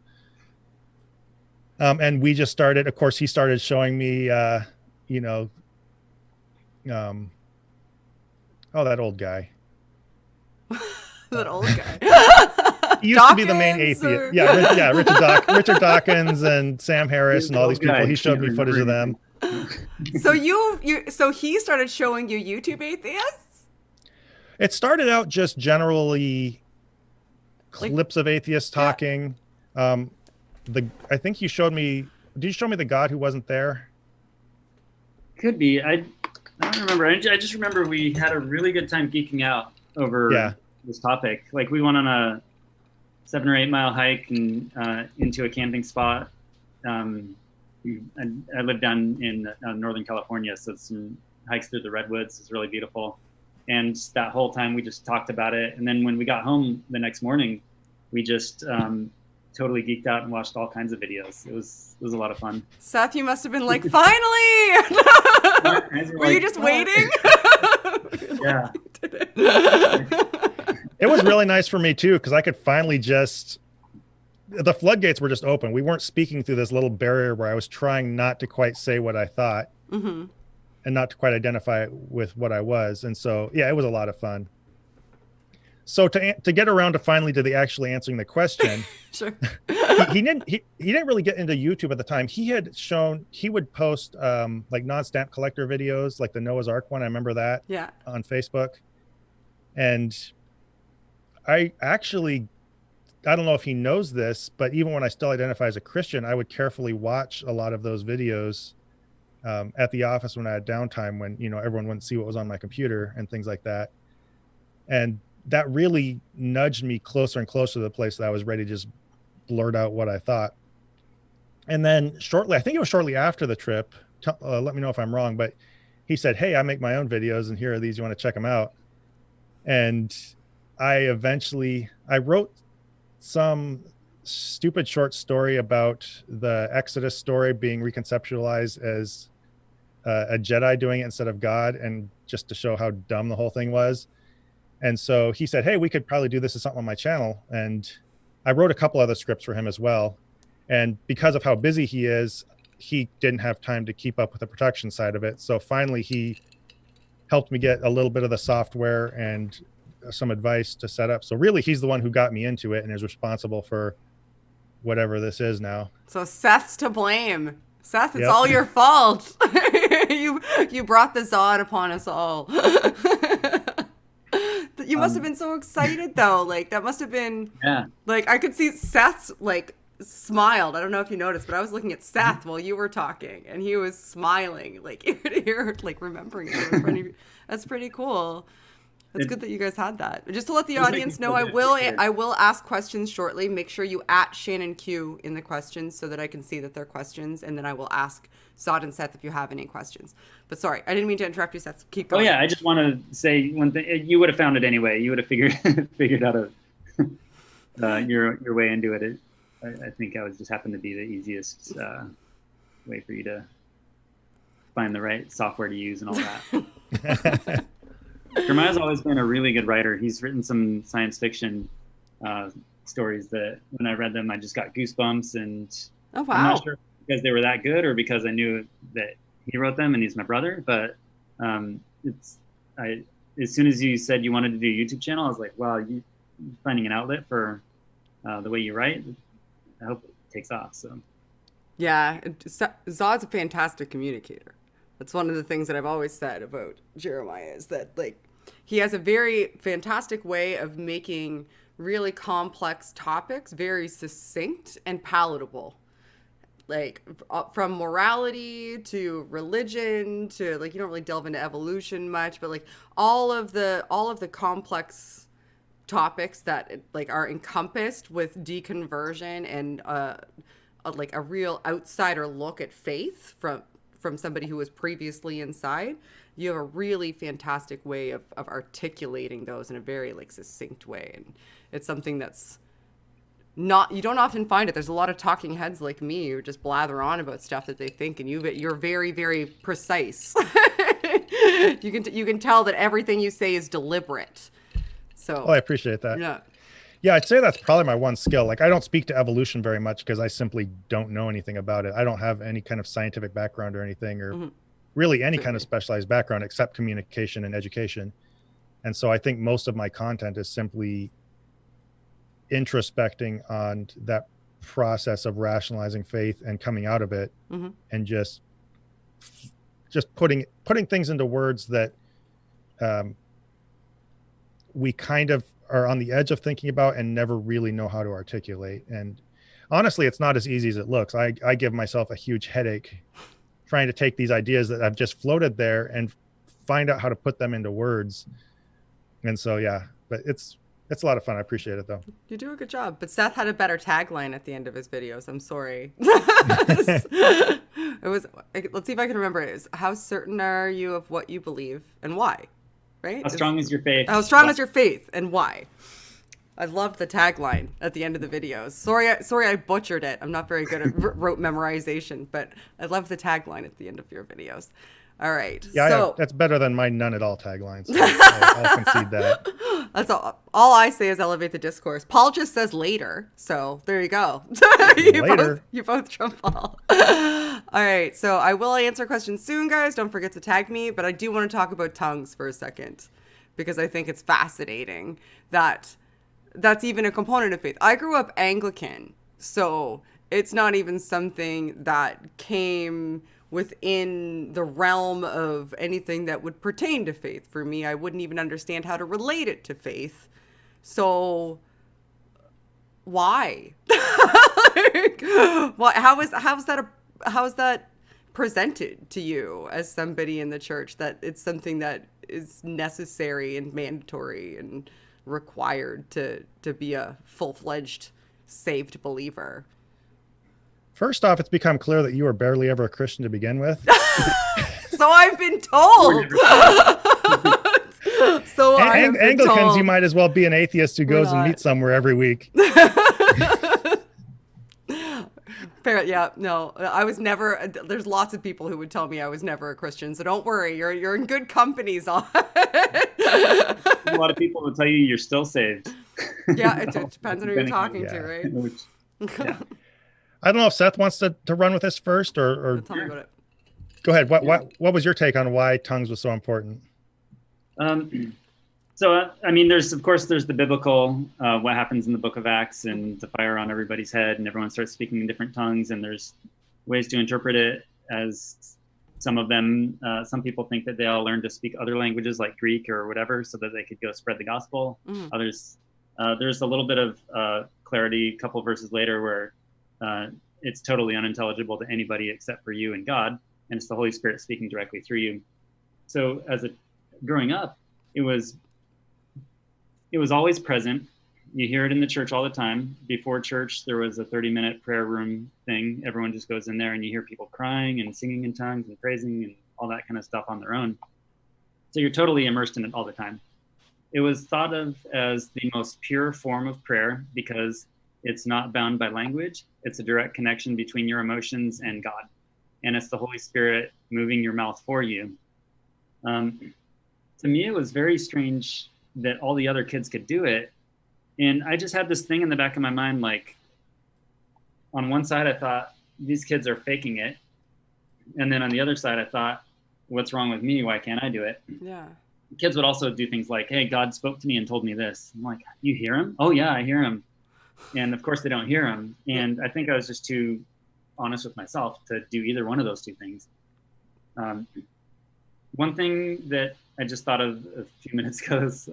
S2: And we just started, of course, he started showing me, oh, that old guy.
S1: That old guy.
S2: He used to be the main atheist. Yeah, Richard Dawkins and Sam Harris and all these people. He showed me footage of them.
S1: So so he started showing you YouTube atheists?
S2: It started out just generally clips of atheists talking. Yeah. I think you showed me. Did you show me the God who wasn't there?
S3: Could be. I don't remember. I just remember we had a really good time geeking out over this topic. Like we went on a 7 or 8 mile hike and into a camping spot. I live down in Northern California, so some hikes through the redwoods is really beautiful. And that whole time we just talked about it. And then when we got home the next morning, we just totally geeked out and watched all kinds of videos. It was a lot of fun.
S1: Seth, you must have been like, finally! Were you just waiting?
S3: Yeah.
S2: It was really nice for me too, because I could finally the floodgates were just open. We weren't speaking through this little barrier where I was trying not to quite say what I thought and not to quite identify with what I was. And so, yeah, it was a lot of fun. So to get around to finally to actually answering the question,
S1: sure.
S2: he didn't really get into YouTube at the time. He would post like non-stamp collector videos, like the Noah's Ark one. I remember that on Facebook. And I don't know if he knows this, but even when I still identify as a Christian, I would carefully watch a lot of those videos at the office when I had downtime, when, everyone wouldn't see what was on my computer and things like that. And that really nudged me closer and closer to the place that I was ready to just blurt out what I thought. And then I think it was shortly after the trip, let me know if I'm wrong, but he said, "Hey, I make my own videos and here are these, you want to check them out?" And I wrote some stupid short story about the Exodus story being reconceptualized as a Jedi doing it instead of God, and just to show how dumb the whole thing was. And so he said, "Hey, we could probably do this as something on my channel." And I wrote a couple other scripts for him as well. And because of how busy he is, he didn't have time to keep up with the production side of it. So finally he helped me get a little bit of the software and some advice to set up. So really he's the one who got me into it and is responsible for whatever this is now.
S1: So Seth's to blame. Seth, it's all your fault. You brought the Zod upon us all. You must have been so excited though. Like that must have been like I could see Seth's like smiled. I don't know if you noticed, but I was looking at Seth while you were talking and he was smiling like ear to ear, like remembering it. That's pretty cool. That's good that you guys had that. Just to let the audience know, I will ask questions shortly. Make sure you @ Shannon Q in the questions so that I can see that they're questions, and then I will ask Zod and Seth if you have any questions. But sorry, I didn't mean to interrupt you, Seth. Keep going.
S3: Oh yeah, I just want to say one thing. You would have found it anyway. You would have figured out your way into it. I think I was just happened to be the easiest way for you to find the right software to use and all that. Jeremiah's always been a really good writer. He's written some science fiction stories that when I read them, I just got goosebumps. And
S1: oh, wow.
S3: I'm not sure because they were that good or because I knew that he wrote them and he's my brother. But as soon as you said you wanted to do a YouTube channel, I was like, wow, you finding an outlet for the way you write. I hope it takes off. So
S1: yeah, Zod's a fantastic communicator. That's one of the things that I've always said about Jeremiah is that like he has a very fantastic way of making really complex topics very succinct and palatable. Like from morality to religion to like you don't really delve into evolution much, but like all of the complex topics that like are encompassed with deconversion and like a real outsider look at faith from somebody who was previously inside, you have a really fantastic way of articulating those in a very like succinct way. And it's something that's not, you don't often find it. There's a lot of talking heads like me who just blather on about stuff that they think, and you're very, very precise. You can tell that everything you say is deliberate. So
S2: I appreciate that.
S1: Yeah.
S2: Yeah, I'd say that's probably my one skill. Like, I don't speak to evolution very much because I simply don't know anything about it. I don't have any kind of scientific background or anything, or really any kind of specialized background except communication and education. And so I think most of my content is simply introspecting on that process of rationalizing faith and coming out of it, and just putting things into words that we kind of are on the edge of thinking about and never really know how to articulate. And honestly, it's not as easy as it looks. I give myself a huge headache trying to take these ideas that I've just floated there and find out how to put them into words. And so, yeah, but it's a lot of fun. I appreciate it though.
S1: You do a good job. But Seth had a better tagline at the end of his videos. I'm sorry. It was, let's see if I can remember it. It was, how certain are you of what you believe and why? Right?
S3: How strong is your faith?
S1: How strong is your faith and why? I loved the tagline at the end of the videos. Sorry, I butchered it. I'm not very good at rote memorization, but I love the tagline at the end of your videos. All right.
S2: Yeah,
S1: so
S2: that's better than my none at all taglines. So I'll concede that.
S1: That's all I say is elevate the discourse. Paul just says later, so there you go. you both trump Paul. All right, so I will answer questions soon, guys. Don't forget to tag me, but I do want to talk about tongues for a second because I think it's fascinating that that's even a component of faith. I grew up Anglican, so it's not even something that came within the realm of anything that would pertain to faith. For me, I wouldn't even understand how to relate it to faith. So why? How is that presented to you as somebody in the church, that it's something that is necessary and mandatory and required to be a full-fledged saved believer?
S2: First off, it's become clear that you were barely ever a Christian to begin with.
S1: So I've been told.
S2: Anglicans, you might as well be an atheist who goes and meets somewhere every week.
S1: Yeah, no, I was never. There's lots of people who would tell me I was never a Christian, so don't worry, you're in good company, Zod.
S3: A lot of people will tell you you're still saved.
S1: Yeah, it depends on who you're talking to, right?
S3: Yeah.
S2: I don't know if Seth wants to run with this first, or
S1: tell me about it.
S2: Go ahead. What was your take on why tongues was so important?
S3: So, I mean, there's the biblical, what happens in the book of Acts and the fire on everybody's head and everyone starts speaking in different tongues, and there's ways to interpret it as some people think that they all learned to speak other languages like Greek or whatever so that they could go spread the gospel. Others, there's a little bit of clarity a couple verses later where it's totally unintelligible to anybody except for you and God, and it's the Holy Spirit speaking directly through you. So growing up, it was always present. You hear it in the church all the time. Before church, there was a 30-minute prayer room thing. Everyone just goes in there and you hear people crying and singing in tongues and praising and all that kind of stuff on their own. So you're totally immersed in it all the time. It was thought of as the most pure form of prayer because it's not bound by language. It's a direct connection between your emotions and God. And it's the Holy Spirit moving your mouth for you. To me, it was very strange that all the other kids could do it. And I just had this thing in the back of my mind, like, on one side, I thought, these kids are faking it. And then on the other side, I thought, what's wrong with me? Why can't I do it?
S1: Yeah.
S3: Kids would also do things like, hey, God spoke to me and told me this. I'm like, you hear him? Oh, yeah, I hear him. And of course, they don't hear him. And I think I was just too honest with myself to do either one of those two things. One thing that I just thought of a few minutes ago is,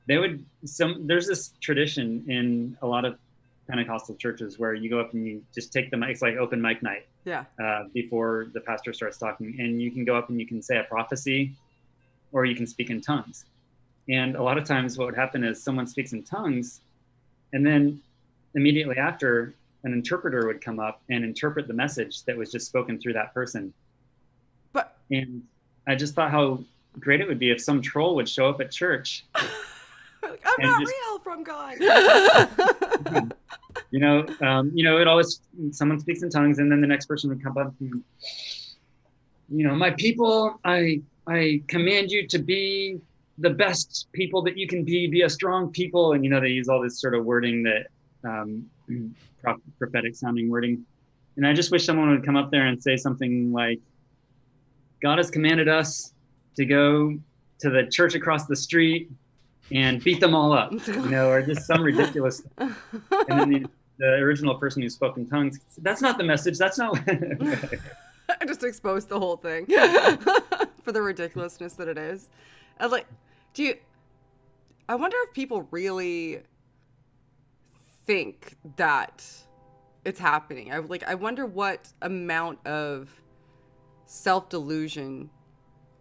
S3: there's this tradition in a lot of Pentecostal churches where you go up and you just take the mic. It's like open mic night.
S1: Yeah.
S3: Before the pastor starts talking, and you can go up and you can say a prophecy, or you can speak in tongues. And a lot of times, what would happen is someone speaks in tongues, and then immediately after, an interpreter would come up and interpret the message that was just spoken through that person. And I just thought how great it would be if some troll would show up at church.
S1: I'm not real from God.
S3: It always, someone speaks in tongues, and then the next person would come up and, my people, I command you to be the best people that you can be a strong people. And, they use all this sort of wording that, prophetic sounding wording. And I just wish someone would come up there and say something like, God has commanded us to go to the church across the street and beat them all up, or just some ridiculous thing. And then the original person who spoke in tongues, that's not the message. That's not.
S1: I just exposed the whole thing for the ridiculousness that it is. And I wonder if people really think that it's happening. I wonder what amount of self-delusion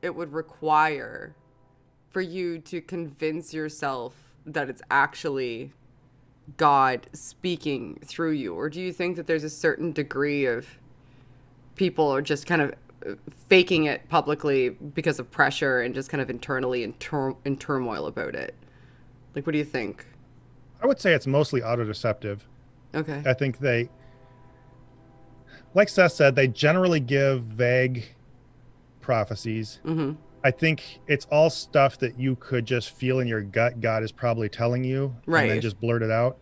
S1: it would require for you to convince yourself that it's actually God speaking through you. Or do you think that there's a certain degree of people are just kind of faking it publicly because of pressure and just kind of internally in turmoil about it? What do you think?
S2: I would say it's mostly autodeceptive.
S1: Okay.
S2: I think like Seth said, they generally give vague prophecies.
S1: Mm-hmm.
S2: I think it's all stuff that you could just feel in your gut God is probably telling you,
S1: right,
S2: and then just blurt it out.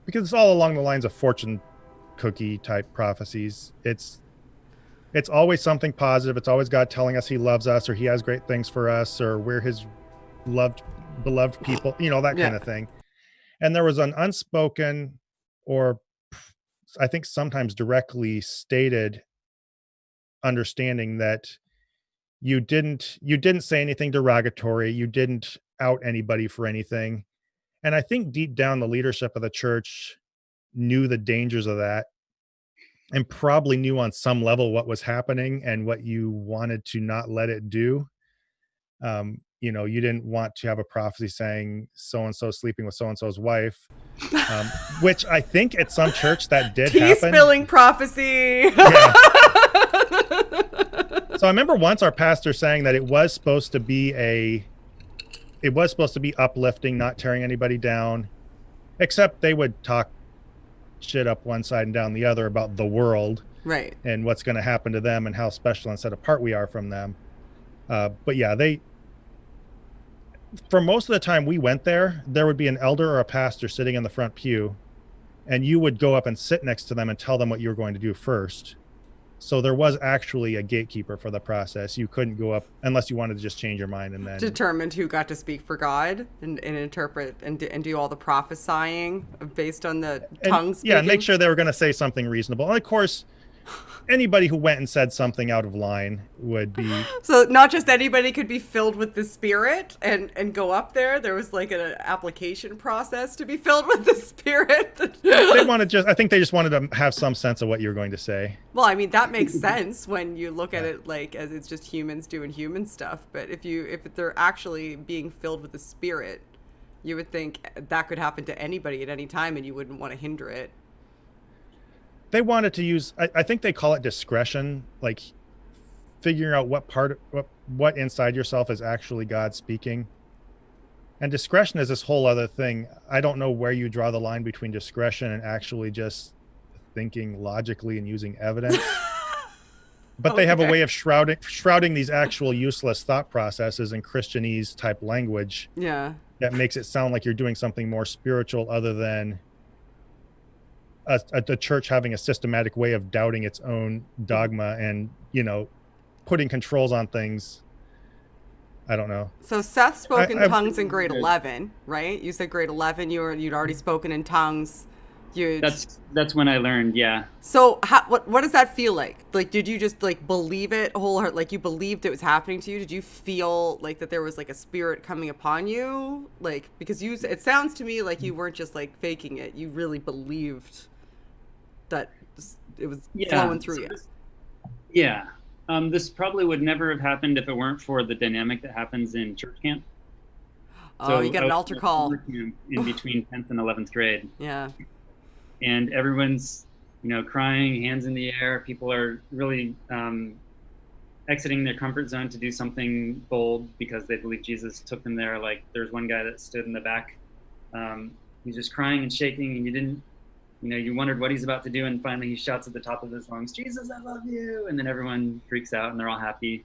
S2: Because it's all along the lines of fortune cookie type prophecies. It's always something positive. It's always God telling us he loves us, or he has great things for us, or we're his beloved people, that kind of thing. And there was an unspoken, or I think sometimes directly stated, understanding that you didn't say anything derogatory. You didn't out anybody for anything. And I think deep down, the leadership of the church knew the dangers of that, and probably knew on some level what was happening and what you wanted to not let it do. You didn't want to have a prophecy saying so-and-so sleeping with so-and-so's wife, which I think at some church that did happen.
S1: Tea-spilling prophecy.
S2: Yeah. So I remember once our pastor saying that it was supposed to be uplifting, not tearing anybody down, except they would talk shit up one side and down the other about the world,
S1: right,
S2: and what's going to happen to them and how special and set apart we are from them. But yeah, for most of the time we went there would be an elder or a pastor sitting in the front pew, and you would go up and sit next to them and tell them what you were going to do first. So there was actually a gatekeeper for the process. You couldn't go up unless you wanted to just change your mind and then
S1: determined who got to speak for God and interpret and do all the prophesying based on the tongue speaking.
S2: Yeah, and make sure they were going to say something reasonable. And of course, anybody who went and said something out of line would be...
S1: So not just anybody could be filled with the Spirit and go up there. There was an application process to be filled with the Spirit.
S2: I think they just wanted to have some sense of what you were going to say.
S1: Well, I mean, that makes sense when you look at it as it's just humans doing human stuff. But if they're actually being filled with the Spirit, you would think that could happen to anybody at any time and you wouldn't want to hinder it.
S2: They wanted to use, I think they call it discretion, like figuring out what inside yourself is actually God speaking. And discretion is this whole other thing. I don't know where you draw the line between discretion and actually just thinking logically and using evidence. But they have a way of shrouding these actual useless thought processes in Christianese type language.
S1: Yeah.
S2: That makes it sound like you're doing something more spiritual other than the church having a systematic way of doubting its own dogma and, putting controls on things. I don't know.
S1: So Seth spoke in tongues in grade 11, right? You said grade 11, you'd already spoken in tongues.
S3: That's when I learned, yeah.
S1: So what does that feel like? Did you just believe it wholeheartedly? You believed it was happening to you? Did you feel that there was a spirit coming upon you? Because it sounds to me like you weren't just faking it. You really believed that it was flowing through you.
S3: This probably would never have happened if it weren't for the dynamic that happens in church camp.
S1: Oh, so you got an altar call
S3: in between 10th and 11th grade.
S1: Yeah.
S3: And everyone's crying, hands in the air. People are really exiting their comfort zone to do something bold because they believe Jesus took them there. Like there's one guy that stood in the back. He's just crying and shaking, and you wondered what he's about to do, and finally he shouts at the top of his lungs, "Jesus, I love you!" And then everyone freaks out, and they're all happy.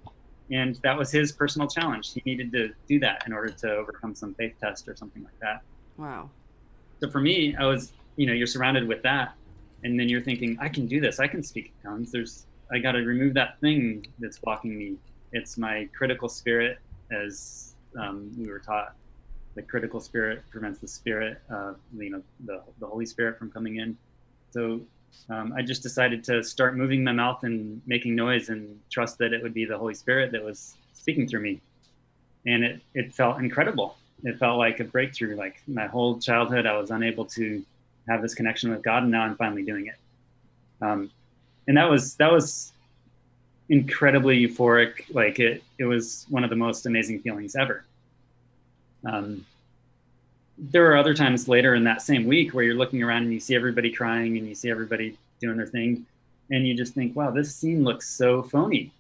S3: And that was his personal challenge. He needed to do that in order to overcome some faith test or something like that.
S1: Wow.
S3: So for me, I was, you're surrounded with that, and then you're thinking, I can do this. I can speak in tongues. I got to remove that thing that's blocking me. It's my critical spirit, as we were taught. The critical spirit prevents the spirit, the Holy Spirit from coming in. So I just decided to start moving my mouth and making noise and trust that it would be the Holy Spirit that was speaking through me. And it felt incredible. It felt like a breakthrough. Like my whole childhood, I was unable to have this connection with God, and now I'm finally doing it. And that was incredibly euphoric. Like it was one of the most amazing feelings ever. There are other times later in that same week where you're looking around and you see everybody crying and you see everybody doing their thing, and you just think, wow, this scene looks so phony.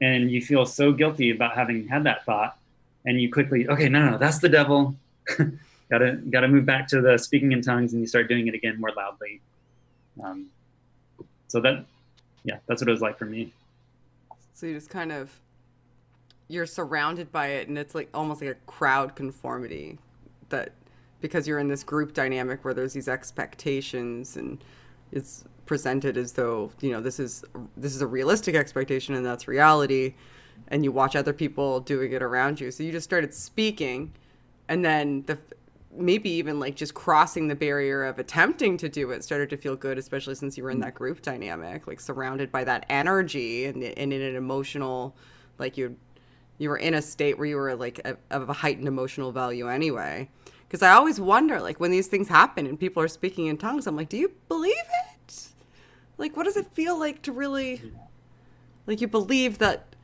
S3: And you feel so guilty about having had that thought. And you quickly, okay, no, that's the devil. gotta move back to the speaking in tongues, and you start doing it again more loudly. So that's what it was like for me.
S1: So you just you're surrounded by it, and it's like almost like a crowd conformity, that because you're in this group dynamic where there's these expectations, and it's presented as though, this is a realistic expectation and that's reality, and you watch other people doing it around you. So you just started speaking, and then maybe even like just crossing the barrier of attempting to do it started to feel good, especially since you were in that group dynamic, like surrounded by that energy and in an emotional, like you were in a state where you were like of a heightened emotional value anyway. Because I always wonder, like when these things happen and people are speaking in tongues, I'm like, do you believe it? Like, what does it feel like to really, like, you believe that's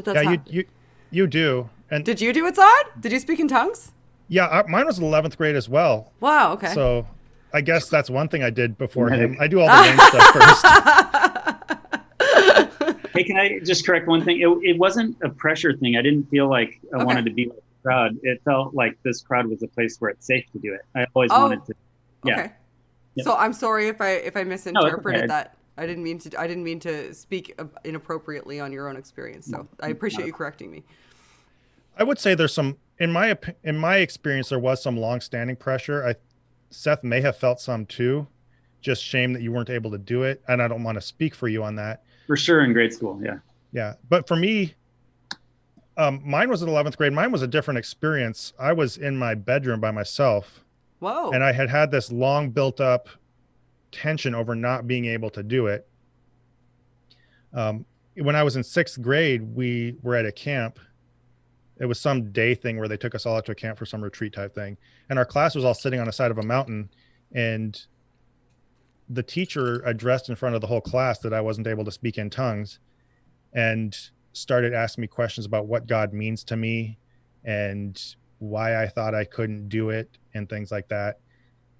S2: happening? You do. And
S1: did you do it, Zod? Did you speak in tongues?
S2: Yeah, mine was 11th grade as well.
S1: Wow, okay.
S2: So I guess that's one thing I did before him. I do all the main stuff first.
S3: Hey, can I just correct one thing? It wasn't a pressure thing. I didn't feel like I wanted to be like the crowd. It felt like this crowd was a place where it's safe to do it. I always wanted to. Yeah.
S1: Okay. Yep. So I'm sorry if I misinterpreted that. I didn't mean to speak inappropriately on your own experience. So I appreciate you correcting me.
S2: I would say there's some, in my experience, there was some long-standing pressure. Seth may have felt some too, just shame that you weren't able to do it. And I don't want to speak for you on that.
S3: For sure, in grade school, yeah.
S2: Yeah, but for me, mine was in 11th grade. Mine was a different experience. I was in my bedroom by myself.
S1: Whoa.
S2: And I had this long built-up tension over not being able to do it. When I was in 6th grade, we were at a camp. It was some day thing where they took us all out to a camp for some retreat type thing. And our class was all sitting on the side of a mountain, and the teacher addressed in front of the whole class that I wasn't able to speak in tongues, and started asking me questions about what God means to me and why I thought I couldn't do it and things like that.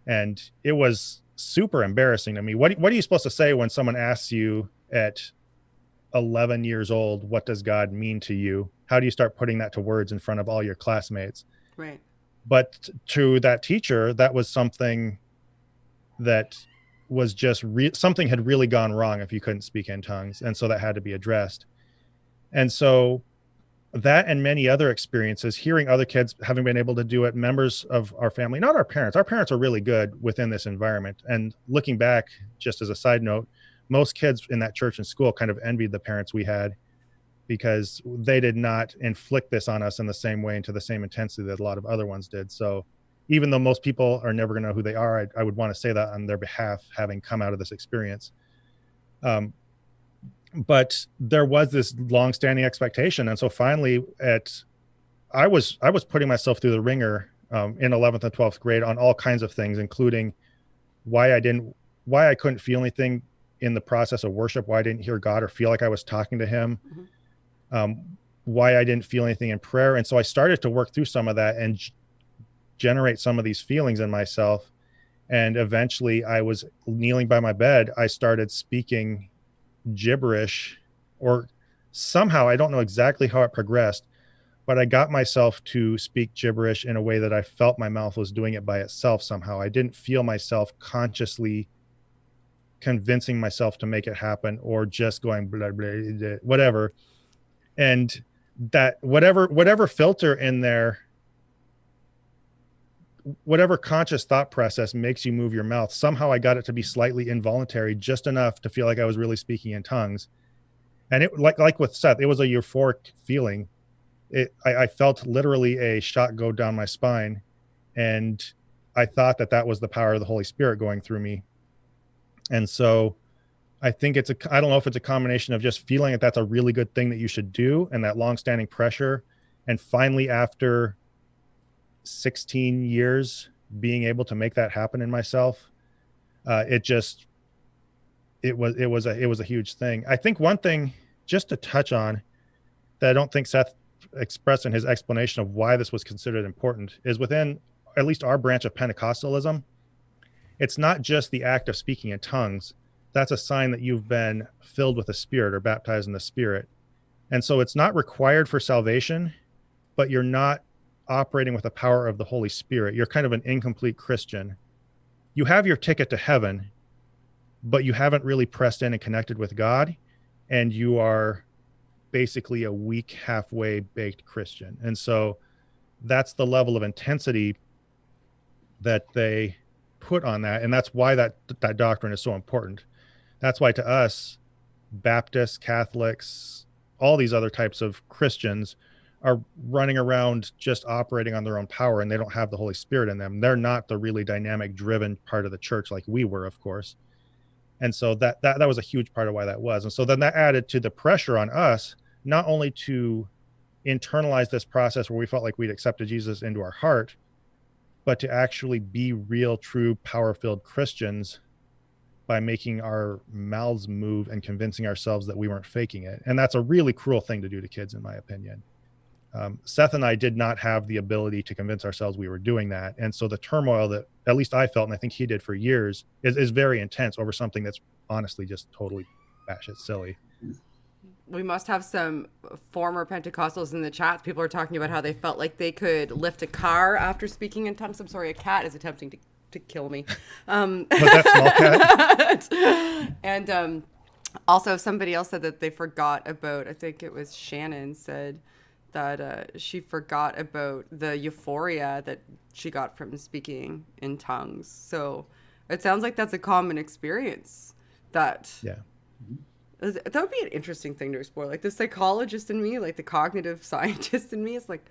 S2: And it was super embarrassing to me. What are you supposed to say when someone asks you at 11 years old, what does God mean to you? How do you start putting that to words in front of all your classmates?
S1: Right.
S2: But to that teacher, that was something that was just something had really gone wrong if you couldn't speak in tongues. And so that had to be addressed. And so that and many other experiences, hearing other kids having been able to do it, members of our family, not our parents are really good within this environment. And looking back, just as a side note, most kids in that church and school kind of envied the parents we had, because they did not inflict this on us in the same way and to the same intensity that a lot of other ones did. So even though most people are never going to know who they are, I would want to say that on their behalf, having come out of this experience. But there was this long-standing expectation. And so finally I was putting myself through the ringer in 11th and 12th grade on all kinds of things, including why I couldn't feel anything in the process of worship, why I didn't hear God or feel like I was talking to him, why I didn't feel anything in prayer. And so I started to work through some of that and generate some of these feelings in myself. And eventually I was kneeling by my bed. I started speaking gibberish, or somehow, I don't know exactly how it progressed, but I got myself to speak gibberish in a way that I felt my mouth was doing it by itself somehow. I didn't feel myself consciously convincing myself to make it happen, or just going blah, blah, blah, whatever. And that whatever filter in there, whatever conscious thought process makes you move your mouth, somehow I got it to be slightly involuntary, just enough to feel like I was really speaking in tongues. And it, like with Seth, it was a euphoric feeling. I felt literally a shot go down my spine, and I thought that was the power of the Holy Spirit going through me. And so I think I don't know if it's a combination of just feeling that that's a really good thing that you should do, and that longstanding pressure. And finally, after 16 years being able to make that happen in myself, it was a huge thing. I think one thing just to touch on that I don't think Seth expressed in his explanation of why this was considered important is within at least our branch of Pentecostalism, it's not just the act of speaking in tongues. That's a sign that you've been filled with the Spirit or baptized in the Spirit. And so it's not required for salvation, but you're not operating with the power of the Holy Spirit. You're kind of an incomplete Christian. You have your ticket to heaven, but you haven't really pressed in and connected with God, and you are basically a weak, halfway baked Christian. And so that's the level of intensity that they put on that. And that's why that doctrine is so important. That's why to us, Baptists, Catholics, all these other types of Christians are running around just operating on their own power, and they don't have the Holy Spirit in them. They're not the really dynamic, driven part of the church like we were, of course. And so that was a huge part of why that was. And so then that added to the pressure on us, not only to internalize this process where we felt like we'd accepted Jesus into our heart, but to actually be real, true, power-filled Christians by making our mouths move and convincing ourselves that we weren't faking it. And that's a really cruel thing to do to kids, in my opinion. Seth and I did not have the ability to convince ourselves we were doing that. And so the turmoil that at least I felt, and I think he did for years, is very intense over something that's honestly just totally batshit silly.
S1: We must have some former Pentecostals in the chat. People are talking about how they felt like they could lift a car after speaking in tongues. I'm sorry, a cat is attempting to kill me.
S2: But that small cat.
S1: And also somebody else said that they forgot about, I think it was Shannon said that she forgot about the euphoria that she got from speaking in tongues. So it sounds like that's a common experience. That would be an interesting thing to explore. Like the psychologist in me, like the cognitive scientist in me is like,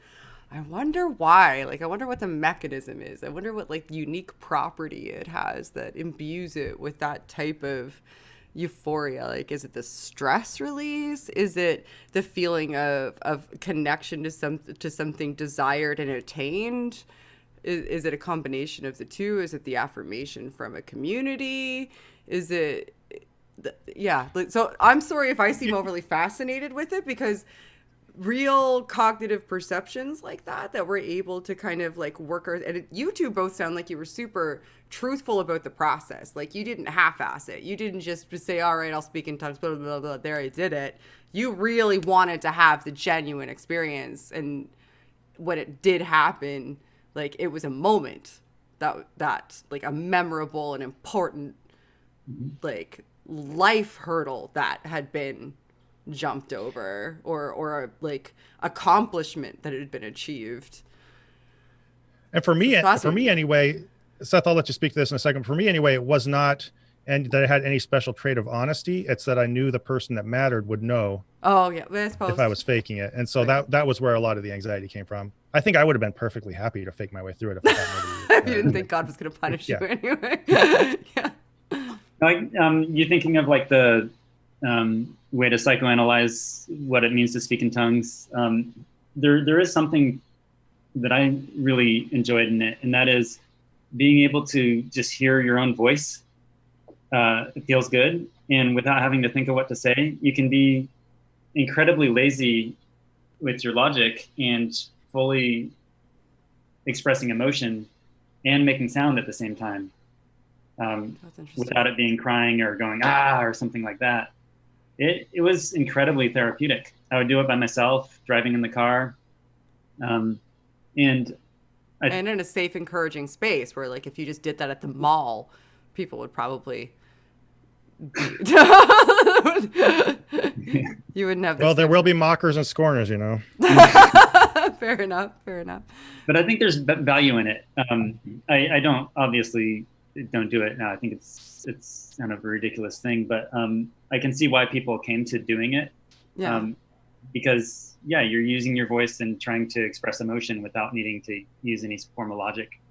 S1: I wonder why. Like, I wonder what the mechanism is. I wonder what like unique property it has that imbues it with that type of euphoria. Like, is it the stress release? Is it the feeling of connection to something desired and attained? Is it a combination of the two? Is it the affirmation from a community? Is it so I'm sorry if I seem overly fascinated with it, because real cognitive perceptions like that we're able to kind of like work and you two both sound like you were super truthful about the process. Like you didn't half-ass it. You didn't just say, all right, I'll speak in tongues, blah, blah, blah, blah, there I did it. You really wanted to have the genuine experience, and when it did happen, like it was a moment that like a memorable and important like life hurdle that had been jumped over, or a like accomplishment that had been achieved.
S2: And for me anyway, Seth, I'll let you speak to this in a second. For me anyway, it was not and that I had any special trait of honesty. It's that I knew the person that mattered would know.
S1: Oh yeah, I suppose
S2: if I was faking it. And so
S1: right.
S2: that was where a lot of the anxiety came from. I think I would have been perfectly happy to fake my way through it if I had
S1: if you didn't think God was going to punish you anyway. Yeah.
S3: Like, you're thinking of like the way to psychoanalyze what it means to speak in tongues. There is something that I really enjoyed in it, and that is being able to just hear your own voice. It feels good, and without having to think of what to say, you can be incredibly lazy with your logic and fully expressing emotion and making sound at the same time. without it being crying or going, ah, or something like that. It was incredibly therapeutic. I would do it by myself, driving in the car. And
S1: in a safe, encouraging space where, like, if you just did that at the mall, people would probably you wouldn't have.
S2: Well, there will be mockers and scorners, you know.
S1: Fair enough.
S3: But I think there's value in it. I don't obviously don't do it now. I think it's kind of a ridiculous thing, but I can see why people came to doing it.
S1: Yeah.
S3: Because you're using your voice and trying to express emotion without needing to use any form of logic.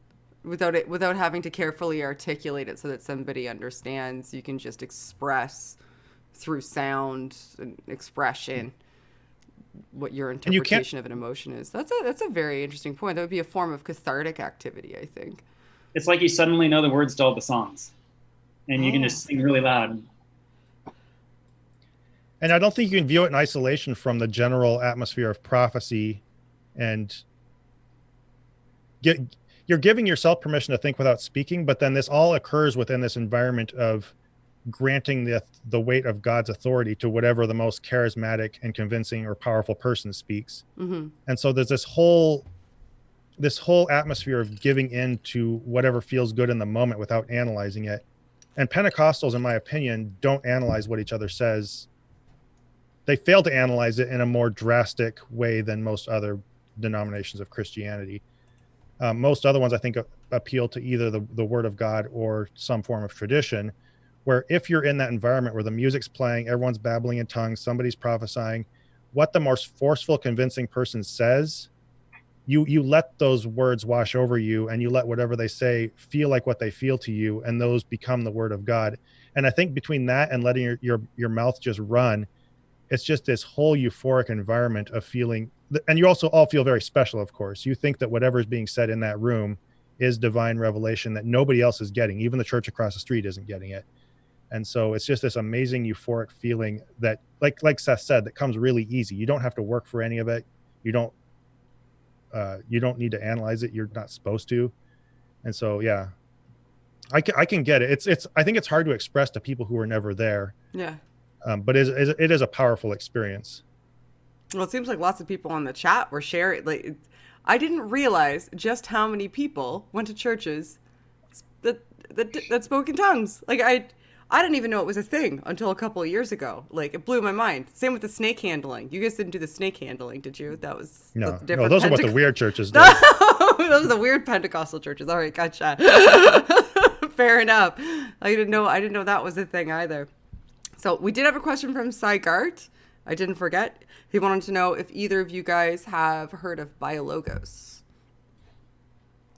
S1: Without having to carefully articulate it so that somebody understands, you can just express through sound and expression what your interpretation of an emotion is. That's a very interesting point. That would be a form of cathartic activity, I think.
S3: It's like you suddenly know the words to all the songs, and you can just sing really loud.
S2: And I don't think you can view it in isolation from the general atmosphere of prophecy, and you're giving yourself permission to think without speaking, but then this all occurs within this environment of granting the weight of God's authority to whatever the most charismatic and convincing or powerful person speaks.
S1: Mm-hmm.
S2: And so there's this whole atmosphere of giving in to whatever feels good in the moment without analyzing it. And Pentecostals, in my opinion, don't analyze what each other says. They fail to analyze it in a more drastic way than most other denominations of Christianity. Most other ones, I think, appeal to either the word of God or some form of tradition, where if you're in that environment where the music's playing, everyone's babbling in tongues, somebody's prophesying, what the most forceful, convincing person says, you let those words wash over you, and you let whatever they say feel like what they feel to you, and those become the word of God. And I think between that and letting your mouth just run, it's just this whole euphoric environment of feeling. And you also all feel very special, of course. You think that whatever is being said in that room is divine revelation that nobody else is getting. Even the church across the street isn't getting it. And so it's just this amazing euphoric feeling that, like Seth said, that comes really easy. You don't have to work for any of it. You don't need to analyze it. You're not supposed to. And so, yeah, I can get it. I think it's hard to express to people who are never there.
S1: Yeah.
S2: But it is a powerful experience.
S1: Well, it seems like lots of people on the chat were sharing. Like, I didn't realize just how many people went to churches that spoke in tongues. Like, I didn't even know it was a thing until a couple of years ago. Like, it blew my mind. Same with the snake handling. You guys didn't do the snake handling, did you? That was
S2: no.
S1: Different.
S2: Those are what the weird churches do.
S1: Those are the weird Pentecostal churches. All right, gotcha. Fair enough. I didn't know that was a thing either. So we did have a question from Sygart. I didn't forget. He wanted to know if either of you guys have heard of Biologos.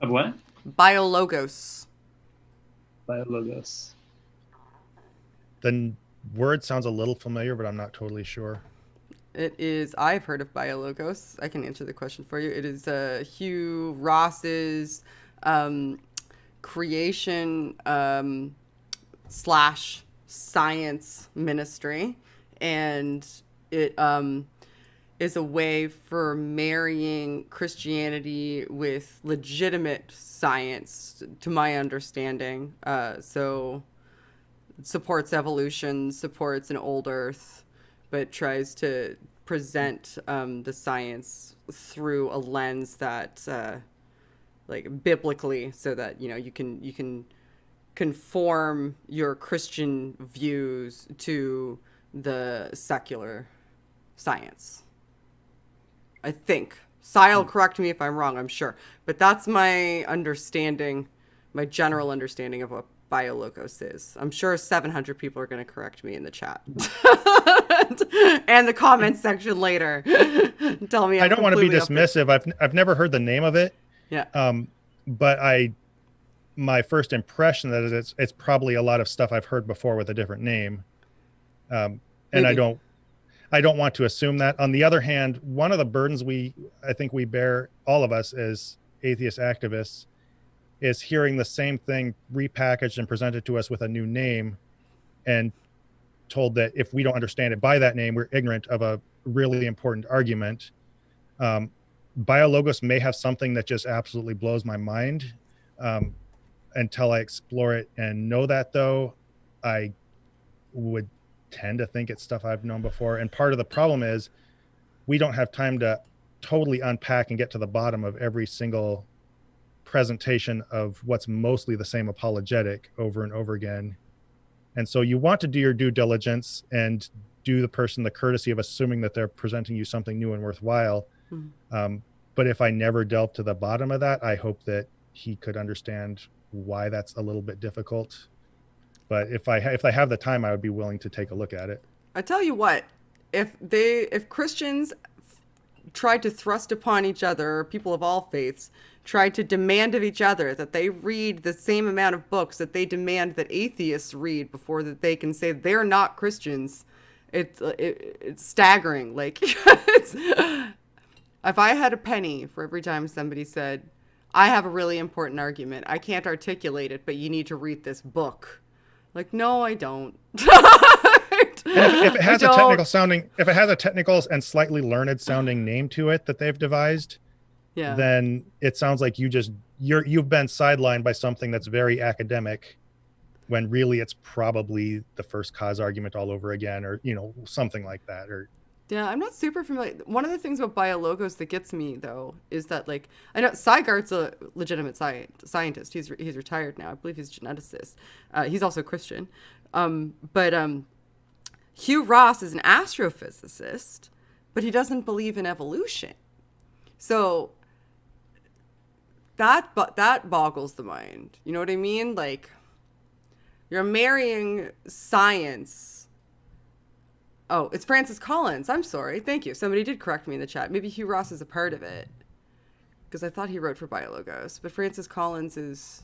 S3: Of what?
S1: Biologos.
S3: Biologos.
S2: The word sounds a little familiar, but I'm not totally sure.
S1: It is. I've heard of Biologos. I can answer the question for you. It is Hugh Ross's creation / science ministry, and it is a way for marrying Christianity with legitimate science, to my understanding. So it supports evolution, supports an old Earth, but tries to present the science through a lens that, like, biblically, so that you can conform your Christian views to the secular science. I think. Sile, correct me if I'm wrong, I'm sure. But that's my understanding, my general understanding of what Biologos is. I'm sure 700 people are going to correct me in the chat. And the comment section later. Tell me
S2: I don't want to be dismissive. I've never heard the name of it.
S1: Yeah.
S2: But my first impression that it's probably a lot of stuff I've heard before with a different name. And I don't want to assume that. On the other hand, one of the burdens I think we bear, all of us as atheist activists, is hearing the same thing repackaged and presented to us with a new name, and told that if we don't understand it by that name, we're ignorant of a really important argument. Biologos may have something that just absolutely blows my mind. until I explore it and know that, though, I would tend to think it's stuff I've known before. And part of the problem is we don't have time to totally unpack and get to the bottom of every single presentation of what's mostly the same apologetic over and over again. And so you want to do your due diligence and do the person the courtesy of assuming that they're presenting you something new and worthwhile. But if I never delve to the bottom of that, I hope that he could understand why that's a little bit difficult. But if I have the time, I would be willing to take a look at it.
S1: I tell you what, if Christians tried to thrust upon each other, or people of all faiths tried to demand of each other that they read the same amount of books that they demand that atheists read before that they can say they're not Christians, it's staggering. Like, if I had a penny for every time somebody said, I have a really important argument, I can't articulate it, but you need to read this book. Like, no, I don't.
S2: And if it has a technical sounding, if it has a technical and slightly learned sounding name to it that they've devised, then it sounds like you've been sidelined by something that's very academic, when really it's probably the first cause argument all over again, or something like that. Or
S1: I'm not super familiar. One of the things about biologos that gets me, though, is that, like, I know Sygart's a legitimate scientist. He's retired now. I believe he's a geneticist. He's also Christian. But Hugh Ross is an astrophysicist, but he doesn't believe in evolution. So that boggles the mind. You know what I mean? Like, you're marrying science. Oh, it's Francis Collins. I'm sorry. Thank you. Somebody did correct me in the chat. Maybe Hugh Ross is a part of it, because I thought he wrote for Biologos. But Francis Collins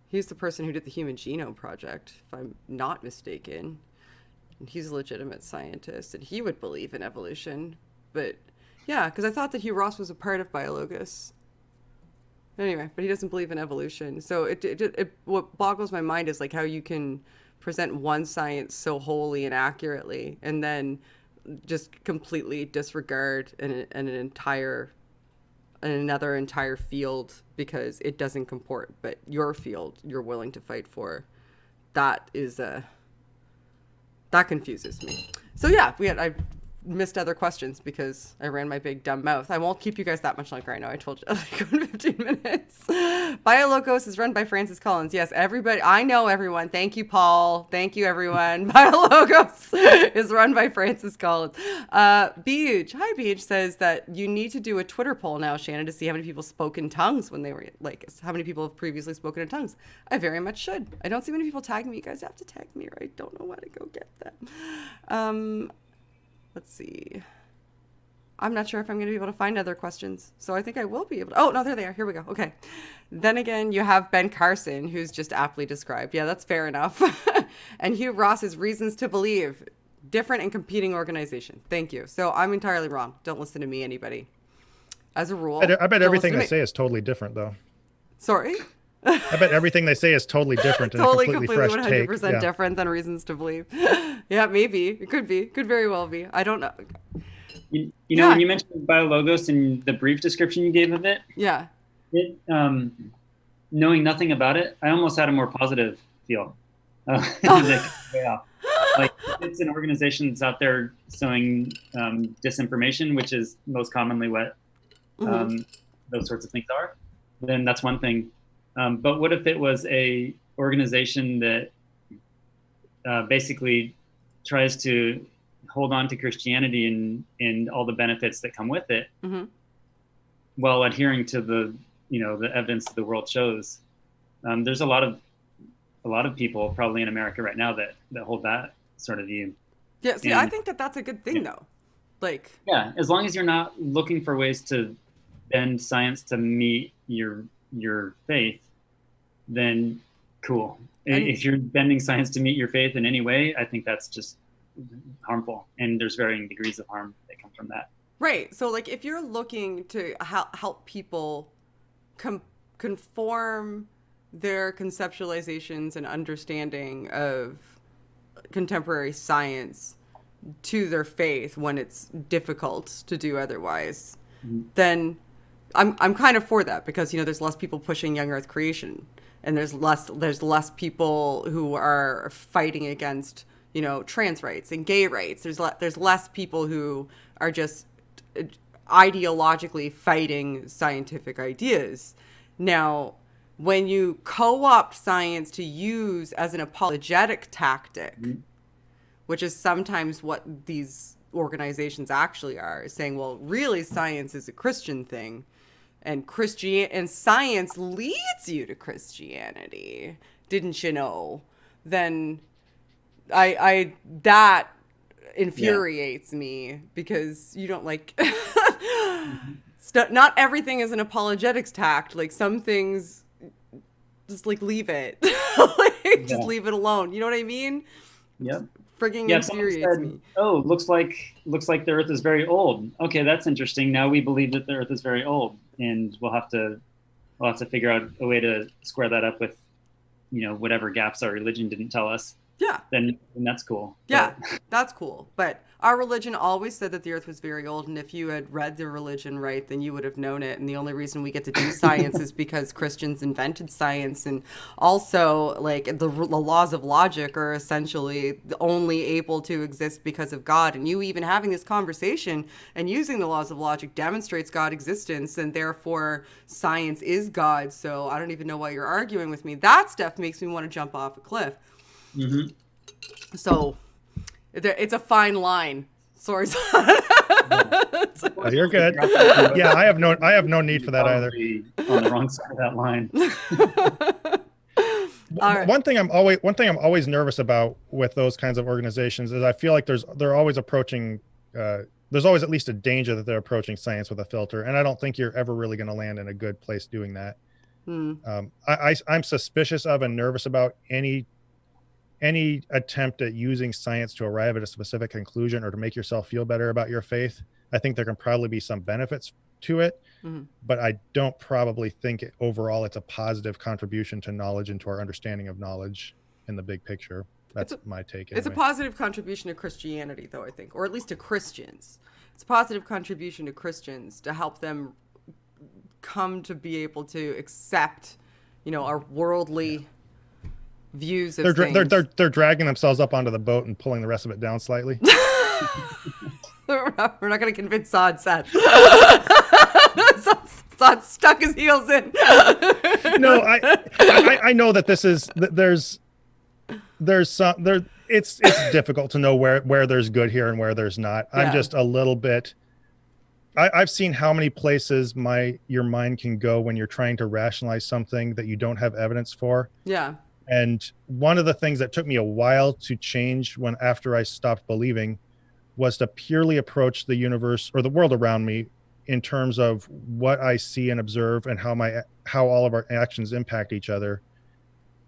S1: he's the person who did the Human Genome Project, if I'm not mistaken. And he's a legitimate scientist, and he would believe in evolution. But yeah, because I thought that Hugh Ross was a part of Biologos. Anyway, but he doesn't believe in evolution. So what boggles my mind is, like, how you can present one science so wholly and accurately, and then just completely disregard another entire field because it doesn't comport. But your field, you're willing to fight for. That confuses me. So yeah, I missed other questions because I ran my big dumb mouth. I won't keep you guys that much longer. I know I told you like 15 minutes. Biologos is run by Francis Collins. Yes, everybody. I know everyone. Thank you, Paul. Thank you, everyone. Biologos is run by Francis Collins. Beej. Hi, Beej says that you need to do a Twitter poll now, Shannon, to see how many people spoke in tongues when they were, like, how many people have previously spoken in tongues. I very much should. I don't see many people tagging me. You guys have to tag me, or I don't know where to go get them. Let's see. I'm not sure if I'm going to be able to find other questions. So I think I will be able to. Oh, no, there they are. Here we go. Okay. Then again, you have Ben Carson, who's just aptly described. Yeah, that's fair enough. And Hugh Ross's Reasons to Believe. Different and competing organization. Thank you. So I'm entirely wrong. Don't listen to me, anybody. As a rule.
S2: I bet everything they say is totally different, though.
S1: Sorry?
S2: I bet everything they say is totally different and
S1: totally,
S2: a completely fresh
S1: 100%
S2: take.
S1: different than Reasons to Believe. Yeah, maybe. It could be. Could very well be. I don't know.
S3: You know, when you mentioned Biologos and the brief description you gave of it, knowing nothing about it, I almost had a more positive feel. Like it's an organization that's out there sowing disinformation, which is most commonly what those sorts of things are. Then that's one thing. But what if it was a organization that basically tries to hold on to Christianity and all the benefits that come with it, while adhering to the evidence that the world shows? There's a lot of people probably in America right now that hold that sort of view.
S1: Yeah, see, I think that's a good thing, though. Like,
S3: yeah, as long as you're not looking for ways to bend science to meet your faith, then cool. And if you're bending science to meet your faith in any way, I think that's just harmful. And there's varying degrees of harm that come from that.
S1: Right. So, like, if you're looking to help people conform their conceptualizations and understanding of contemporary science to their faith when it's difficult to do otherwise, then I'm kind of for that because, you know, there's less people pushing young earth creation, and there's less people who are fighting against, you know, trans rights and gay rights. There's less people who are just ideologically fighting scientific ideas. Now, when you co-opt science to use as an apologetic tactic, which is sometimes what these organizations actually are, is saying, well, really science is a Christian thing, and science leads you to Christianity, didn't you know? Then I that infuriates me, because you don't like not everything is an apologetics tact. Like, some things just like leave it. Like, just leave it alone. You know what I mean?
S3: Yep.
S1: Frigging infuriates me.
S3: Oh, looks like the Earth is very old. Okay, that's interesting. Now we believe that the Earth is very old, and we'll have to figure out a way to square that up with, you know, whatever gaps our religion didn't tell us.
S1: Yeah.
S3: Then that's cool.
S1: Yeah, that's cool. But our religion always said that the Earth was very old, and if you had read the religion right, then you would have known it. And the only reason we get to do science is because Christians invented science. And also, like, the laws of logic are essentially only able to exist because of God. And you even having this conversation and using the laws of logic demonstrates God's existence, and therefore science is God. So I don't even know why you're arguing with me. That stuff makes me want to jump off a cliff.
S3: Mm-hmm.
S1: So it's a fine line. Sorry.
S2: Oh, you're good. Yeah, I have no need for that either.
S3: On the wrong side of that line.
S1: Right.
S2: One thing I'm always nervous about with those kinds of organizations is I feel like they're always approaching. There's always at least a danger that they're approaching science with a filter, and I don't think you're ever really going to land in a good place doing that. I'm suspicious of and nervous about any attempt at using science to arrive at a specific conclusion or to make yourself feel better about your faith. I think there can probably be some benefits to it, but I don't probably think overall it's a positive contribution to knowledge and to our understanding of knowledge in the big picture. That's my take.
S1: It's a positive contribution to Christianity, though, I think, or at least to Christians. It's a positive contribution to Christians to help them come to be able to accept, you know, our worldly views of things.
S2: They're dragging themselves up onto the boat and pulling the rest of it down slightly.
S1: We're not going to convince Zod, Seth. Zod stuck his heels in.
S2: No, I know that this is there's it's difficult to know where there's good here and where there's not. I'm just a little bit. I've seen how many places your mind can go when you're trying to rationalize something that you don't have evidence for.
S1: Yeah.
S2: And one of the things that took me a while to change after I stopped believing was to purely approach the universe or the world around me in terms of what I see and observe and how all of our actions impact each other,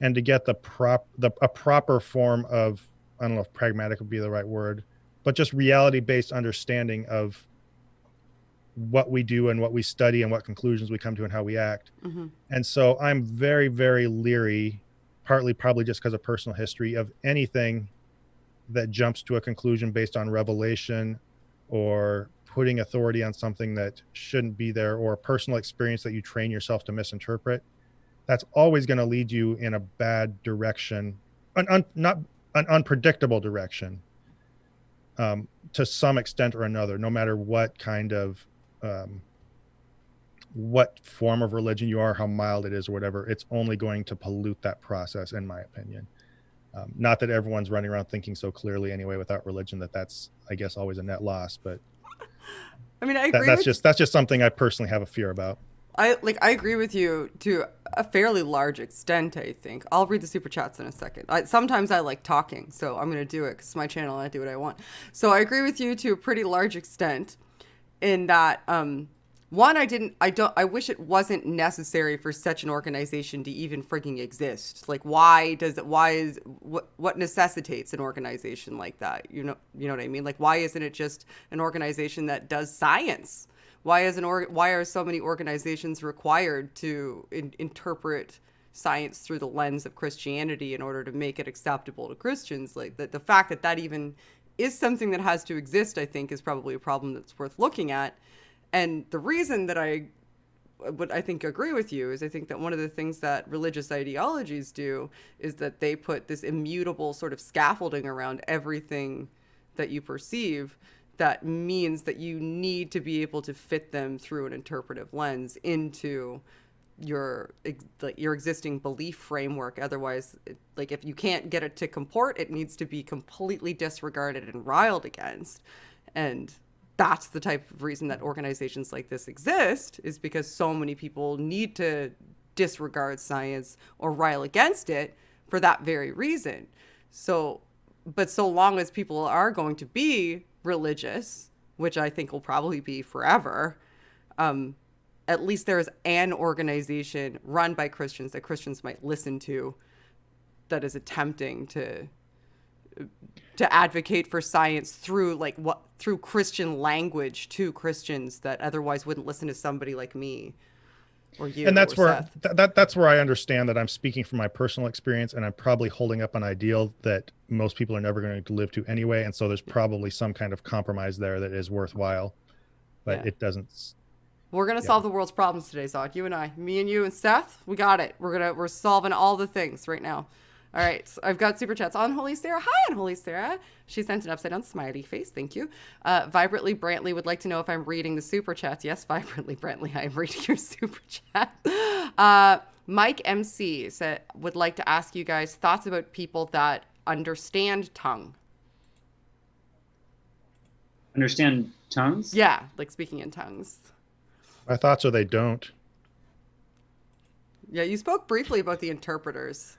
S2: and to get a proper form of, I don't know if pragmatic would be the right word, but just reality-based understanding of what we do and what we study and what conclusions we come to and how we act. And so I'm very, very leery, partly probably just because of personal history, of anything that jumps to a conclusion based on revelation or putting authority on something that shouldn't be there, or a personal experience that you train yourself to misinterpret. That's always going to lead you in a bad direction, not an unpredictable direction, to some extent or another, no matter what kind of what form of religion you are, how mild it is or whatever. It's only going to pollute that process, in my opinion. Not that everyone's running around thinking so clearly anyway without religion that's, I guess, always a net loss, but
S1: I mean, I agree.
S2: That's just something I personally have a fear about.
S1: I agree with you to a fairly large extent, I think. I'll read the super chats in a second. Sometimes I like talking, so I'm going to do it because it's my channel and I do what I want. So I agree with you to a pretty large extent in that, I wish it wasn't necessary for such an organization to even freaking exist. Like, what necessitates an organization like that? You know what I mean? Like, why isn't it just an organization that does science? Why are so many organizations required to interpret science through the lens of Christianity in order to make it acceptable to Christians? Like, the fact that even is something that has to exist, I think, is probably a problem that's worth looking at. And the reason that I what I think agree with you is I think that one of the things that religious ideologies do is that they put this immutable sort of scaffolding around everything that you perceive. That means that you need to be able to fit them through an interpretive lens into your existing belief framework. Otherwise, like if you can't get it to comport, it needs to be completely disregarded and riled against. And that's the type of reason that organizations like this exist, is because so many people need to disregard science or rile against it for that very reason. So, but so long as people are going to be religious, which I think will probably be forever, at least there's an organization run by Christians that Christians might listen to that is attempting to advocate for science through through Christian language to Christians that otherwise wouldn't listen to somebody like me or you.
S2: And that's
S1: or
S2: where that's where I understand that I'm speaking from my personal experience, and I'm probably holding up an ideal that most people are never going to live to anyway. And so there's probably some kind of compromise there that is worthwhile, but it doesn't.
S1: We're going to solve the world's problems today, Zod. You and I, me and you and Seth, we got it. We're solving all the things right now. All right. So I've got super chats. Unholy Sarah. Hi, Unholy Sarah. She sent an upside down smiley face. Thank you. Vibrantly Brantley would like to know if I'm reading the super chats. Yes, Vibrantly Brantley, I am reading your super chat. Mike MC would like to ask you guys thoughts about people that understand tongue.
S3: Understand tongues?
S1: Yeah, like speaking in tongues.
S2: My thoughts are they don't.
S1: Yeah, you spoke briefly about the interpreters.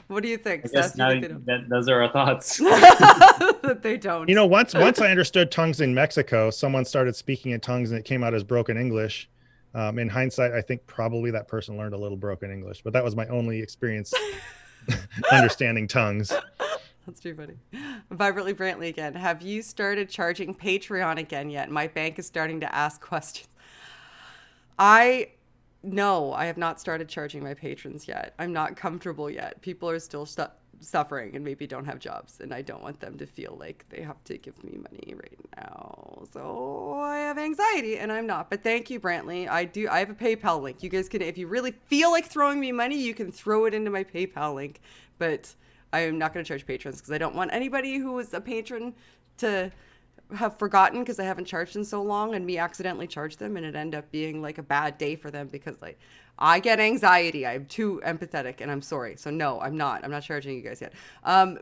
S1: What do you think, Seth?
S3: Those are our thoughts.
S1: That they don't.
S2: You know, once I understood tongues in Mexico, someone started speaking in tongues and it came out as broken English. In hindsight, I think probably that person learned a little broken English, but that was my only experience understanding tongues.
S1: That's too funny. Vibrantly Brantley again. Have you started charging Patreon again yet? My bank is starting to ask questions. No, I have not started charging my patrons yet. I'm not comfortable yet. People are still suffering and maybe don't have jobs, and I don't want them to feel like they have to give me money right now. So I have anxiety, and I'm not. But thank you, Brantley. I have a PayPal link. You guys can, if you really feel like throwing me money, you can throw it into my PayPal link. But I am not going to charge patrons because I don't want anybody who was a patron to have forgotten because I haven't charged in so long and me accidentally charge them and it end up being like a bad day for them because like I get anxiety. I'm too empathetic and I'm sorry. So no, I'm not charging you guys yet.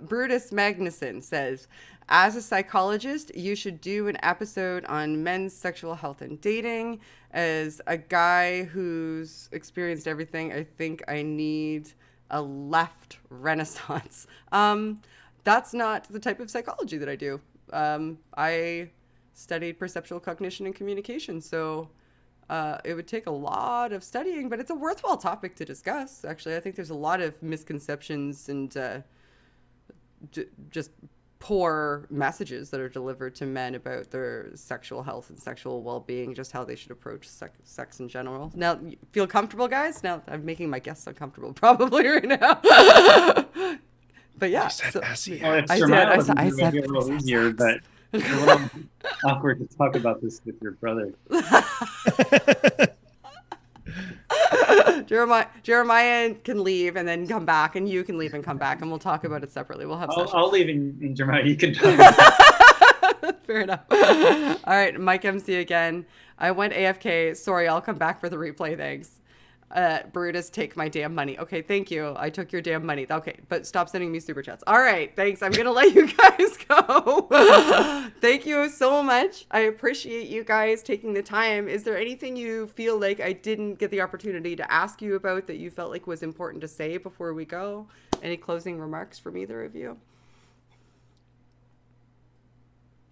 S1: Brutus Magnuson says, as a psychologist, you should do an episode on men's sexual health and dating. As a guy who's experienced everything, I think I need a left renaissance. That's not the type of psychology that I do. I studied perceptual cognition and communication, so it would take a lot of studying, but it's a worthwhile topic to discuss. Actually, I think there's a lot of misconceptions and just poor messages that are delivered to men about their sexual health and sexual well-being, just how they should approach sex in general. Now, feel comfortable, guys? Now, I'm making my guests uncomfortable probably right now. But yeah,
S3: I said a little easier, but it's a little awkward to talk about this with your brother.
S1: Jeremiah can leave and then come back, and you can leave and come back, and we'll talk about it separately. We'll have.
S3: I'll leave, and Jeremiah, you can talk about it.
S1: Fair enough. All right, Mike MC again. I went AFK. Sorry, I'll come back for the replay. Thanks. Brutus, take my damn money. Okay, thank you. I took your damn money. Okay, but stop sending me super chats. All right, thanks. I'm gonna let you guys go. Thank you so much. I appreciate you guys taking the time. Is there anything you feel like I didn't get the opportunity to ask you about that you felt like was important to say before we go? Any closing remarks from either of you?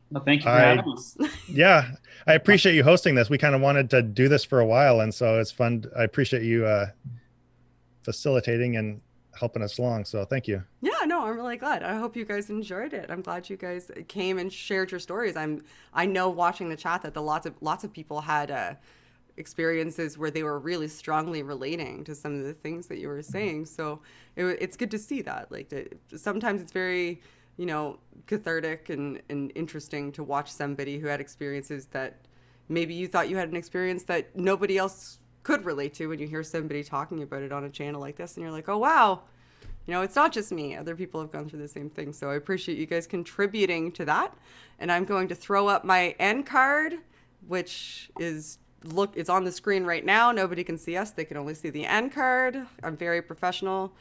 S3: Well, thank you for having us.
S2: Yeah, I appreciate you hosting this. We kind of wanted to do this for a while, and so it's fun. I appreciate you facilitating and helping us along. So thank you.
S1: Yeah, no, I'm really glad. I hope you guys enjoyed it. I'm glad you guys came and shared your stories. I know watching the chat that lots of people had experiences where they were really strongly relating to some of the things that you were saying. So it's good to see that. Like sometimes it's very cathartic and interesting to watch somebody who had experiences that maybe you thought you had an experience that nobody else could relate to, when you hear somebody talking about it on a channel like this and you're like, oh, wow, it's not just me. Other people have gone through the same thing. So I appreciate you guys contributing to that. And I'm going to throw up my end card, which is it's on the screen right now. Nobody can see us. They can only see the end card. I'm very professional.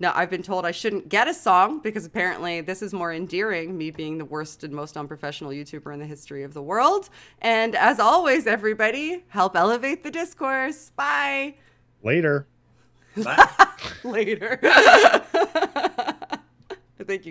S1: Now, I've been told I shouldn't get a song because apparently this is more endearing, me being the worst and most unprofessional YouTuber in the history of the world. And as always, everybody, help elevate the discourse. Bye.
S2: Later.
S3: Bye.
S1: Later. Thank you, guys.